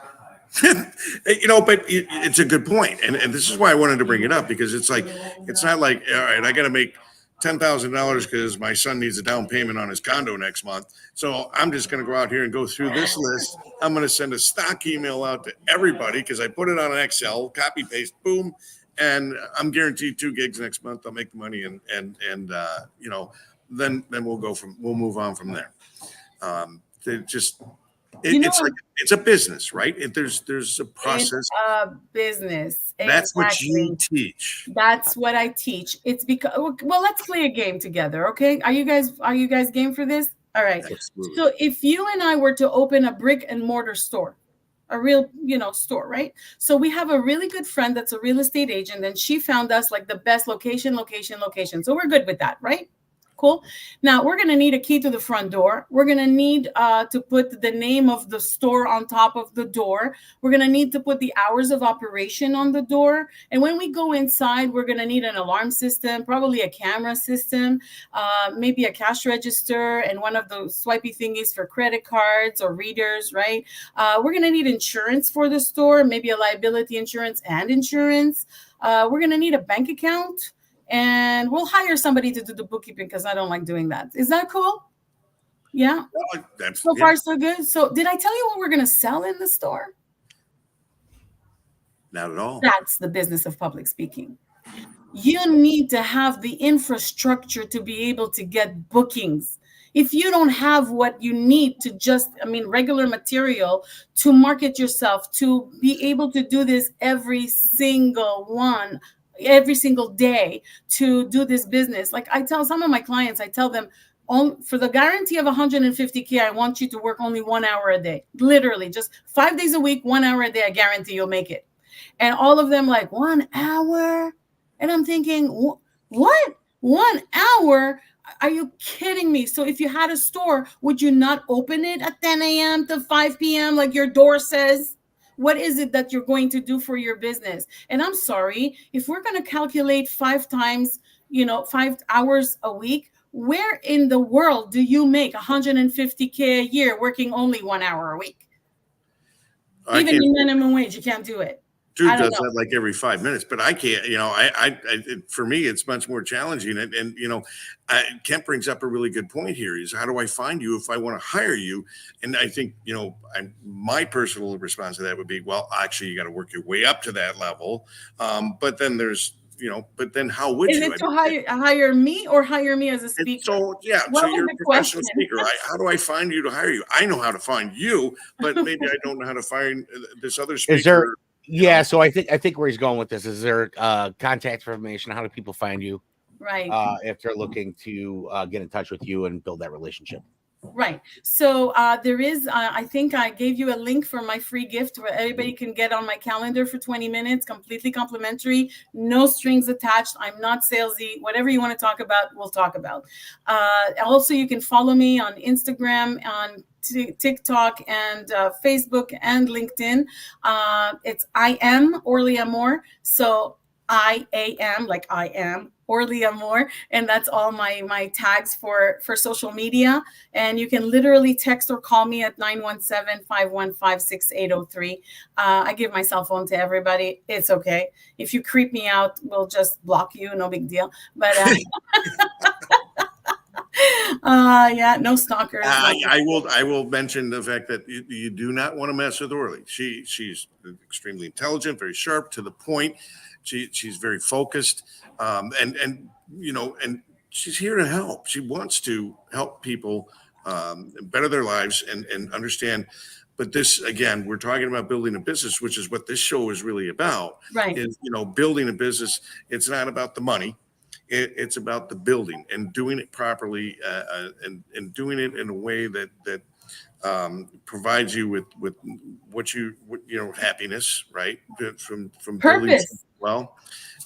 Speaker 2: But it's a good point. And this is why I wanted to bring it up, because it's not like, all right, I got to make $10,000 because my son needs a down payment on his condo next month. So I'm just going to go out here and go through this list. I'm going to send a stock email out to everybody because I put it on an Excel, copy paste, boom, and I'm guaranteed 2 gigs next month. I'll make the money, and then we'll move on from there.
Speaker 4: You know,
Speaker 2: It's like it's a business, right? There's a process.
Speaker 4: it's a business.
Speaker 2: That's what you
Speaker 4: Exactly.
Speaker 2: teach.
Speaker 4: That's what I teach. It's because, well, let's play a game together, okay? Are you guys game for this? All right.
Speaker 2: Absolutely.
Speaker 4: So if you and I were to open a brick and mortar store, a real, store, right? So we have a really good friend that's a real estate agent, and she found us like the best location. So we're good with that, right? Cool. Now we're going to need a key to the front door. We're going to need to put the name of the store on top of the door. We're going to need to put the hours of operation on the door. And when we go inside, we're going to need an alarm system, probably a camera system, maybe a cash register, and one of those swipey thingies for credit cards or readers, right? We're going to need insurance for the store, maybe a liability insurance and insurance. We're going to need a bank account. And we'll hire somebody to do the bookkeeping because I don't like doing that. Is that cool? Yeah. So far, so good. So did I tell you what we're going to sell in the store?
Speaker 2: Not at all.
Speaker 4: That's the business of public speaking. You need to have the infrastructure to be able to get bookings. If you don't have what you need to regular material to market yourself, to be able to do this every single day, to do this business. Like I tell some of my clients, I tell them, for the guarantee of 150K, I want you to work only 1 hour a day. Literally, just 5 days a week, 1 hour a day. I guarantee you'll make it. And all of them like, 1 hour? And I'm thinking, what? 1 hour? Are you kidding me? So if you had a store, would you not open it at 10 a.m. to 5 p.m. like your door says? What is it that you're going to do for your business? And I'm sorry, if we're going to calculate 5 times, 5 hours a week, where in the world do you make 150K a year working only 1 hour a week? Even in minimum wage, you can't do it.
Speaker 2: Drew does that like every 5 minutes, but I can't. For me, it's much more challenging. And Kemp brings up a really good point here: is how do I find you if I want to hire you? And I think my personal response to that would be, well, actually, you got to work your way up to that level. But then there's but then how would you?
Speaker 4: Is it to hire me or hire me as a speaker?
Speaker 2: So you're a professional speaker. How do I find you to hire you? I know how to find you, but maybe I don't know how to find this other speaker.
Speaker 3: Is there? Yeah, so I think where he's going with this is there contact information. How do people find you?
Speaker 4: Right.
Speaker 3: If they're looking to get in touch with you and build that relationship.
Speaker 4: Right. So there is, I think I gave you a link for my free gift where everybody can get on my calendar for 20 minutes, completely complimentary, no strings attached. I'm not salesy. Whatever you want to talk about, we'll talk about. Also, you can follow me on Instagram, on TikTok and Facebook and LinkedIn. It's I am Orly Amor. So I am Orly Amor, and that's all my tags for social media. And you can literally text or call me at 917-515-6803. I give my cell phone to everybody. It's okay. If you creep me out, we'll just block you. No big deal. But no stalkers.
Speaker 2: I will mention the fact that you do not want to mess with Orly. She's extremely intelligent, very sharp, to the point. She's very focused, and she's here to help. She wants to help people better their lives and understand. But this, again, we're talking about building a business, which is what this show is really about.
Speaker 4: Right.
Speaker 2: Is building a business. It's not about the money. It's about the building and doing it properly, and doing it in a way that provides you with what happiness, right? From building well,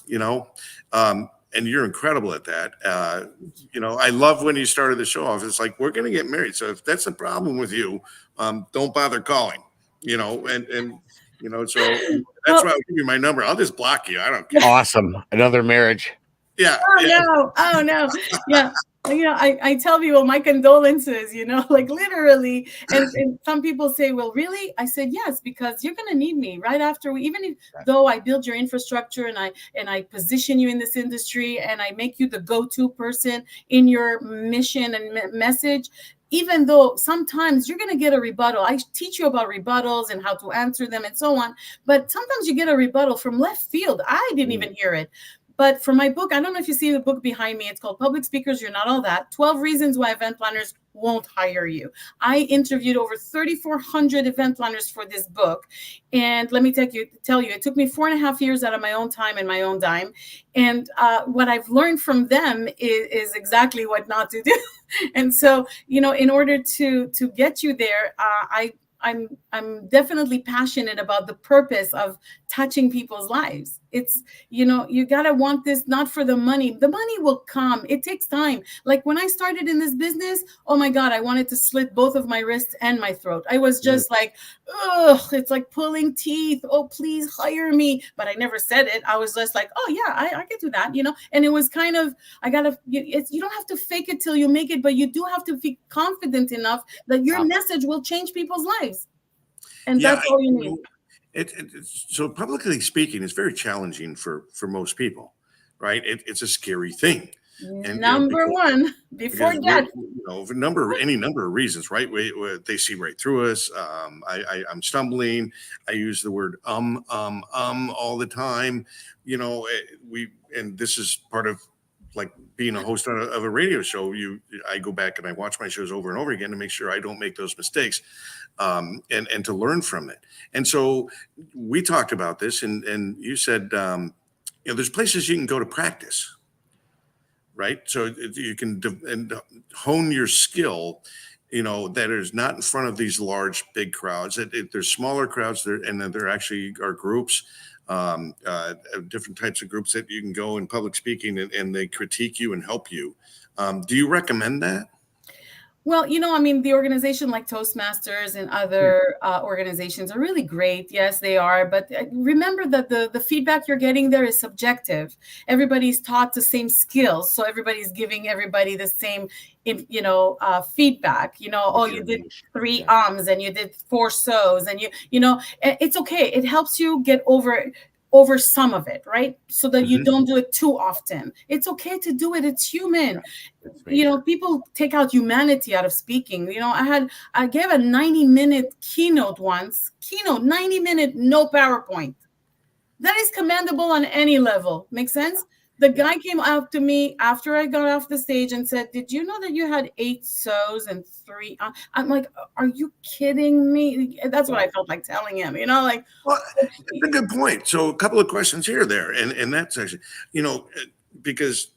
Speaker 2: and you're incredible at that. I love when you started the show off. It's like, we're going to get married. So if that's a problem with you, don't bother calling, so that's why I'll give you my number. I'll just block you. I don't care.
Speaker 3: Awesome. Another marriage.
Speaker 2: Yeah.
Speaker 4: Oh no. Yeah. I tell people my condolences, literally. And some people say, well, really? I said, yes, because you're going to need me right after though I build your infrastructure and I position you in this industry and I make you the go-to person in your mission and message. Even though sometimes you're going to get a rebuttal. I teach you about rebuttals and how to answer them and so on. But sometimes you get a rebuttal from left field. I didn't even hear it. But for my book, I don't know if you see the book behind me. It's called Public Speakers, You're Not All That. 12 Reasons Why Event Planners won't hire you. I interviewed over 3,400 event planners for this book. And let me tell you, it took me 4.5 years out of my own time and my own dime. And what I've learned from them is exactly what not to do. And so, in order to get you there, I'm definitely passionate about the purpose of touching people's lives. It's, you gotta want this not for the money. The money will come. It takes time. Like when I started in this business, oh my God, I wanted to slit both of my wrists and my throat. I was just like, ugh, it's like pulling teeth. Oh, please hire me. But I never said it. I was just like, oh yeah, I can do that, And it was kind of, you don't have to fake it till you make it, but you do have to be confident enough that your message will change people's lives. And
Speaker 2: Yeah,
Speaker 4: that's all you need.
Speaker 2: So publicly speaking is very challenging for most people, right? It's a scary thing. And
Speaker 4: Number one, before death.
Speaker 2: For any number of reasons, right? They see right through us. I'm stumbling. I use the word all the time. And this is part of like being a host of a radio show. I go back and I watch my shows over and over again to make sure I don't make those mistakes, and to learn from it. And so we talked about this, and you said, there's places you can go to practice. Right. So you can hone your skill, that is not in front of these large, big crowds. There's smaller crowds there, and then there actually are groups, different types of groups that you can go in public speaking, and they critique you and help you. Do you recommend that?
Speaker 4: Well, the organization like Toastmasters and other organizations are really great. Yes, they are. But remember that the feedback you're getting there is subjective. Everybody's taught the same skills. So everybody's giving everybody the same, feedback. Oh, you did 3 ums and you did 4 so's and it's okay. It helps you get over some of it, right? So that you don't do it too often. It's okay to do it. It's human. People take out humanity out of speaking. I gave a 90-minute keynote once. 90-minute, no PowerPoint. That is commendable on any level. Makes sense? The guy came up to me after I got off the stage and said, "Did you know that you had 8 so's and 3?" I'm like, "Are you kidding me?" That's what I felt like telling him,
Speaker 2: Well, that's a good point. So a couple of questions here, there, and that's actually, because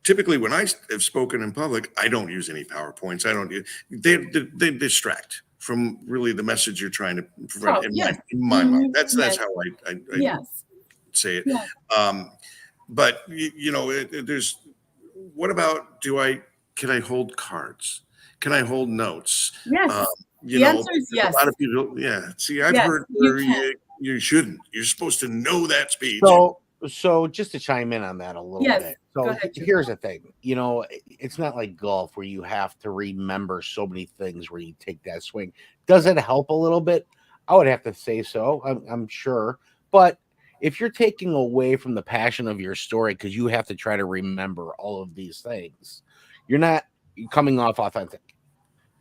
Speaker 2: typically when I have spoken in public, I don't use any PowerPoints. They distract from really the message you're trying to provide in my mind. That's how I say it.
Speaker 4: Yes.
Speaker 2: But there's, what about, can I hold cards? Can I hold notes?
Speaker 4: Yes. The answer is yes.
Speaker 2: A lot of people, see, I've heard you shouldn't. You're supposed to know that speech.
Speaker 3: So just to chime in on that a little bit. So here's the thing, it's not like golf where you have to remember so many things where you take that swing. Does it help a little bit? I would have to say so. I'm sure. But if you're taking away from the passion of your story because you have to try to remember all of these things, you're not coming off authentic.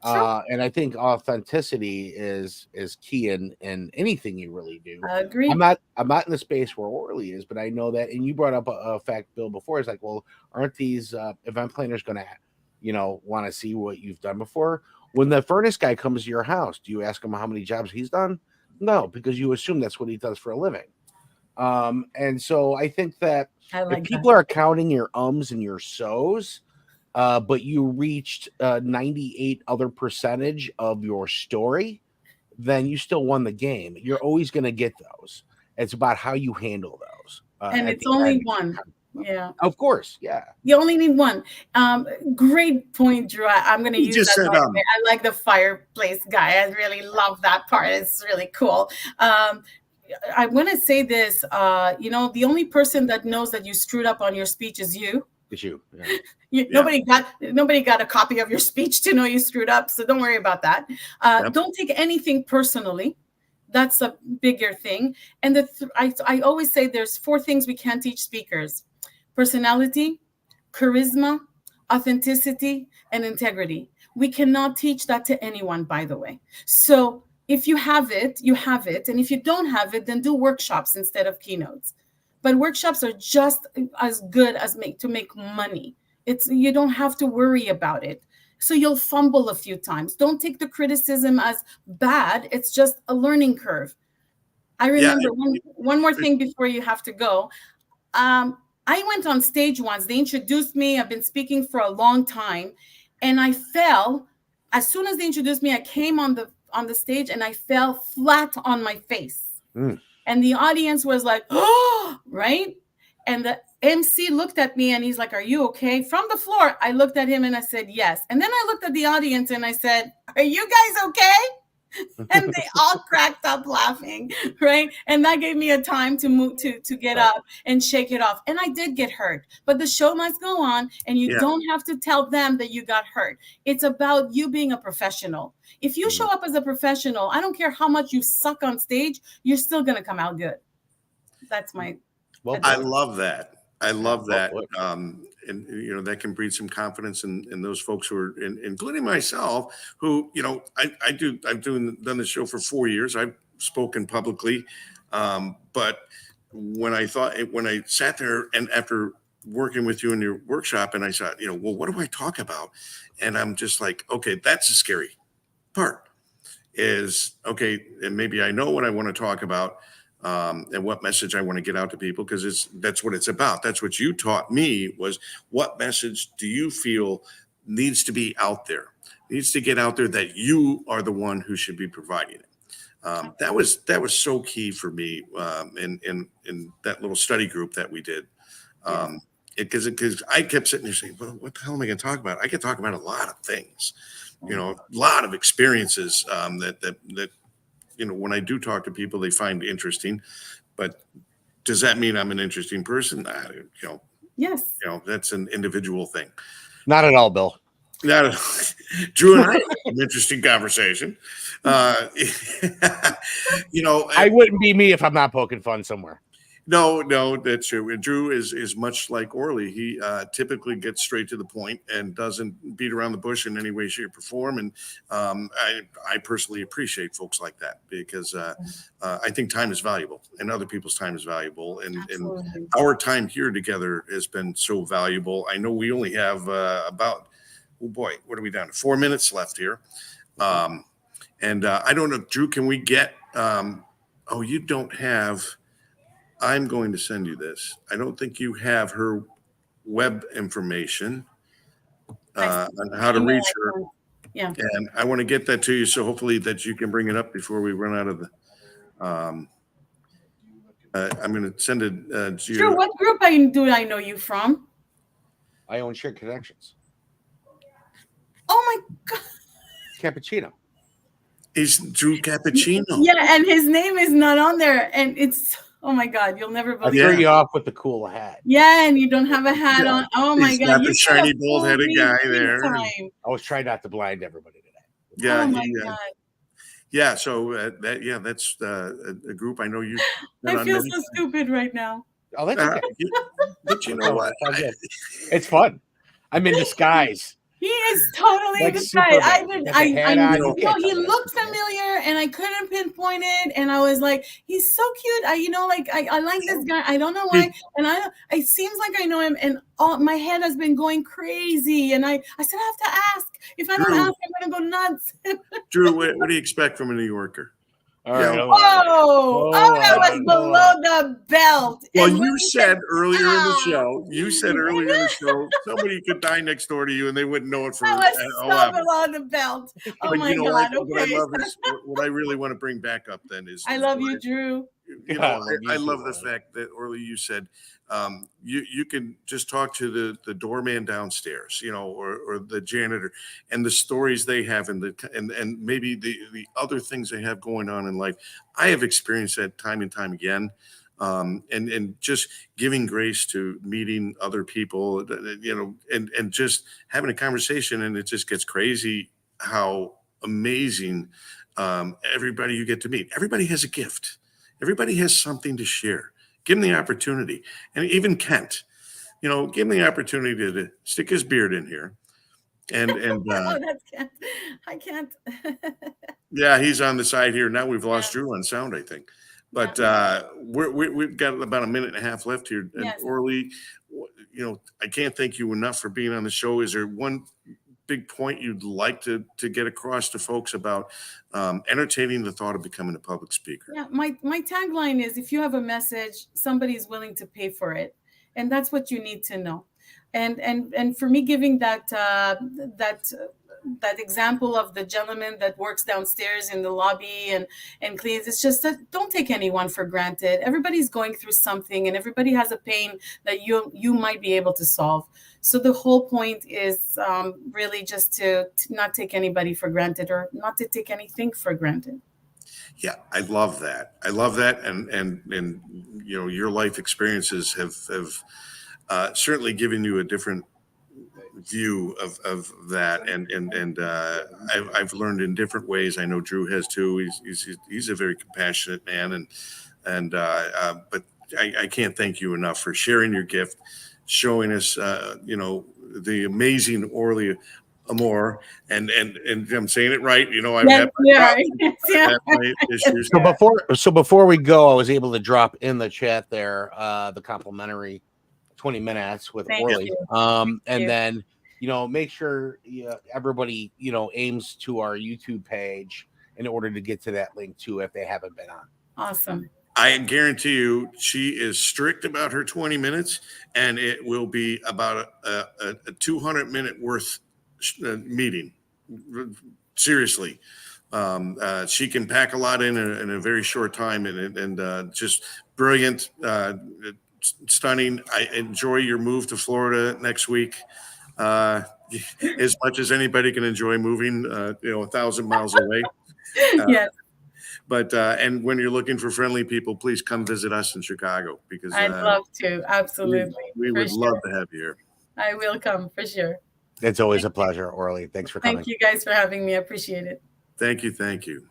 Speaker 3: Sure. And I think authenticity is key in anything you really do.
Speaker 4: I agree.
Speaker 3: I'm not in the space where Orly is, but I know that. And you brought up a fact, Bill, before. It's like, well, aren't these event planners going to, want to see what you've done before? When the furnace guy comes to your house, do you ask him how many jobs he's done? No, because you assume that's what he does for a living. And so I think that if people are counting your ums and your so's, but you reached 98 other percentage of your story, then you still won the game. You're always going to get those. It's about how you handle those.
Speaker 4: And it's only one. Yeah.
Speaker 3: Of course. Yeah.
Speaker 4: You only need one. Great point, Drew. I'm going to use that. I like the fireplace guy. I really love that part. It's really cool. I want to say this, the only person that knows that you screwed up on your speech is you.
Speaker 3: It's you.
Speaker 4: Yeah. Nobody got a copy of your speech to know you screwed up. So don't worry about that. Don't take anything personally. That's a bigger thing. And I always say there's 4 things we can't teach speakers: personality, charisma, authenticity, and integrity. We cannot teach that to anyone, by the way. So if you have it, you have it. And if you don't have it, then do workshops instead of keynotes. But workshops are just as good as to make money. You don't have to worry about it. So you'll fumble a few times. Don't take the criticism as bad. It's just a learning curve. I remember one more thing before you have to go. I went on stage once. They introduced me. I've been speaking for a long time, and I fell. As soon as they introduced me, I came on the stage and I fell flat on my face. And the audience was like, "Oh!" Right? And the MC looked at me and he's like, "Are you okay?" From the floor, I looked at him and I said, "Yes." And then I looked at the audience and I said, "Are you guys okay?" And they all cracked up laughing, right? And that gave me a time to move to get up and shake it off. And I did get hurt, but the show must go on, and you don't have to tell them that you got hurt. It's about you being a professional. If you show up as a professional, I don't care how much you suck on stage, you're still going to come out good. That's my
Speaker 2: I love that. I love that. And you know, that can breed some confidence in those folks who are, including myself, who, you know, I've done this show for 4 years. I've spoken publicly, but when I sat there and after working with you in your workshop, and I thought, you know, well, what do I talk about? And I'm just like, okay, that's the scary part. Is okay, and maybe I know what I want to talk about. And what message I want to get out to people, because that's what it's about. That's what you taught me, was what message do you feel needs to be out there, needs to get out there, that you are the one who should be providing it. That was so key for me in that little study group that we did. Because I kept sitting there saying, well, what the hell am I going to talk about? I could talk about a lot of things, you know, a lot of experiences that you know, when I do talk to people, they find interesting. But does that mean I'm an interesting person? You know,
Speaker 4: yes.
Speaker 2: You know, that's an individual thing.
Speaker 3: Not at all, Bill.
Speaker 2: Not at all. Drew and I had an interesting conversation. You know,
Speaker 3: I wouldn't be me if I'm not poking fun somewhere.
Speaker 2: No, that's true. And Drew is much like Orly. He typically gets straight to the point and doesn't beat around the bush in any way, shape, or form. And I personally appreciate folks like that, because I think time is valuable, and other people's time is valuable. And our time here together has been so valuable. I know we only have about, oh boy, what are we down to? 4 minutes left here. And I don't know, Drew, can we get, oh, you don't have, I'm going to send you this. I don't think you have her web information on how to reach her.
Speaker 4: Yeah.
Speaker 2: And I want to get that to you, so hopefully that you can bring it up before we run out of the, I'm going to send it to you.
Speaker 4: Sure. What group do I know you from?
Speaker 3: I own Shared Connections.
Speaker 4: Oh my God.
Speaker 3: Cappuccino.
Speaker 2: He's Drew Cappuccino.
Speaker 4: Yeah, and his name is not on there, and it's, oh my God, you'll never believe.
Speaker 3: I threw you off with the cool hat.
Speaker 4: Yeah, and you don't have a hat on. Oh my
Speaker 2: He's
Speaker 4: God,
Speaker 2: got the shiny bald-headed guy there.
Speaker 3: I was trying not to blind everybody today.
Speaker 2: Yeah,
Speaker 4: oh my God.
Speaker 2: Yeah, so that's a group I know you.
Speaker 4: I feel so stupid right now.
Speaker 3: Oh, that's okay.
Speaker 2: But you know what?
Speaker 3: It's fun. I'm in disguise.
Speaker 4: He is totally
Speaker 3: Like
Speaker 4: the guy. I
Speaker 3: know
Speaker 4: he looked familiar, and I couldn't pinpoint it. And I was like, he's so cute. I like this guy. I don't know why. And it seems like I know him. And my head has been going crazy. And I said, I have to ask. If I don't ask, I'm gonna go nuts.
Speaker 2: Drew, what do you expect from a New Yorker?
Speaker 3: All right.
Speaker 4: That was below the belt.
Speaker 2: Well, you said earlier in the show, somebody could die next door to you and they wouldn't know it for
Speaker 4: that was so below the belt. Oh
Speaker 2: but
Speaker 4: my God.
Speaker 2: What I love is, what I really want to bring back up then is,
Speaker 4: I love you, Drew.
Speaker 2: You know, I love the fact that, Orly, you said you can just talk to the doorman downstairs, you know, or the janitor, and the stories they have, and maybe the other things they have going on in life. I have experienced that time and time again, and just giving grace to meeting other people, you know, and just having a conversation, and it just gets crazy how amazing everybody you get to meet. Everybody has a gift. Everybody has something to share. Give him the opportunity. And even Kent, you know, give him the opportunity to stick his beard in here. And
Speaker 4: oh, that's Kent. I can't.
Speaker 2: Yeah, he's on the side here. Now we've lost Drew on sound, I think. But we've got about a minute and a half left here. And Orly, you know, I can't thank you enough for being on the show. Is there one big point you'd like to get across to folks about entertaining the thought of becoming a public speaker?
Speaker 4: Yeah, my tagline is, if you have a message, somebody's willing to pay for it, and that's what you need to know. And for me, giving that example of the gentleman that works downstairs in the lobby and cleans, it's just that don't take anyone for granted. Everybody's going through something, and everybody has a pain that you might be able to solve. So the whole point is really just to not take anybody for granted, or not to take anything for granted.
Speaker 2: Yeah, I love that. I love that, and you know, your life experiences have certainly given you a different view of that, and I've learned in different ways. I know Drew has too. He's a very compassionate man, but I can't thank you enough for sharing your gift, showing us you know, the amazing Orly Amor, and I'm saying it right. You know, I've had my issues.
Speaker 3: So before we go, I was able to drop in the chat there the complimentary 20 minutes with Orly. Then, you know, make sure everybody, you know, aims to our YouTube page in order to get to that link too, if they haven't been on.
Speaker 4: Awesome.
Speaker 2: I guarantee you, she is strict about her 20 minutes, and it will be about a 200-minute worth meeting. Seriously. She can pack a lot in a very short time, and just brilliant, stunning. I enjoy your move to Florida next week as much as anybody can enjoy moving, you know, 1,000 miles away.
Speaker 4: Yes.
Speaker 2: But and when you're looking for friendly people, please come visit us in Chicago, because
Speaker 4: I'd love to. Absolutely.
Speaker 2: We would love to have you here.
Speaker 4: I will come for sure.
Speaker 3: It's always a pleasure, Orly. Thanks for coming.
Speaker 4: Thank you guys for having me. I appreciate it.
Speaker 2: Thank you. Thank you.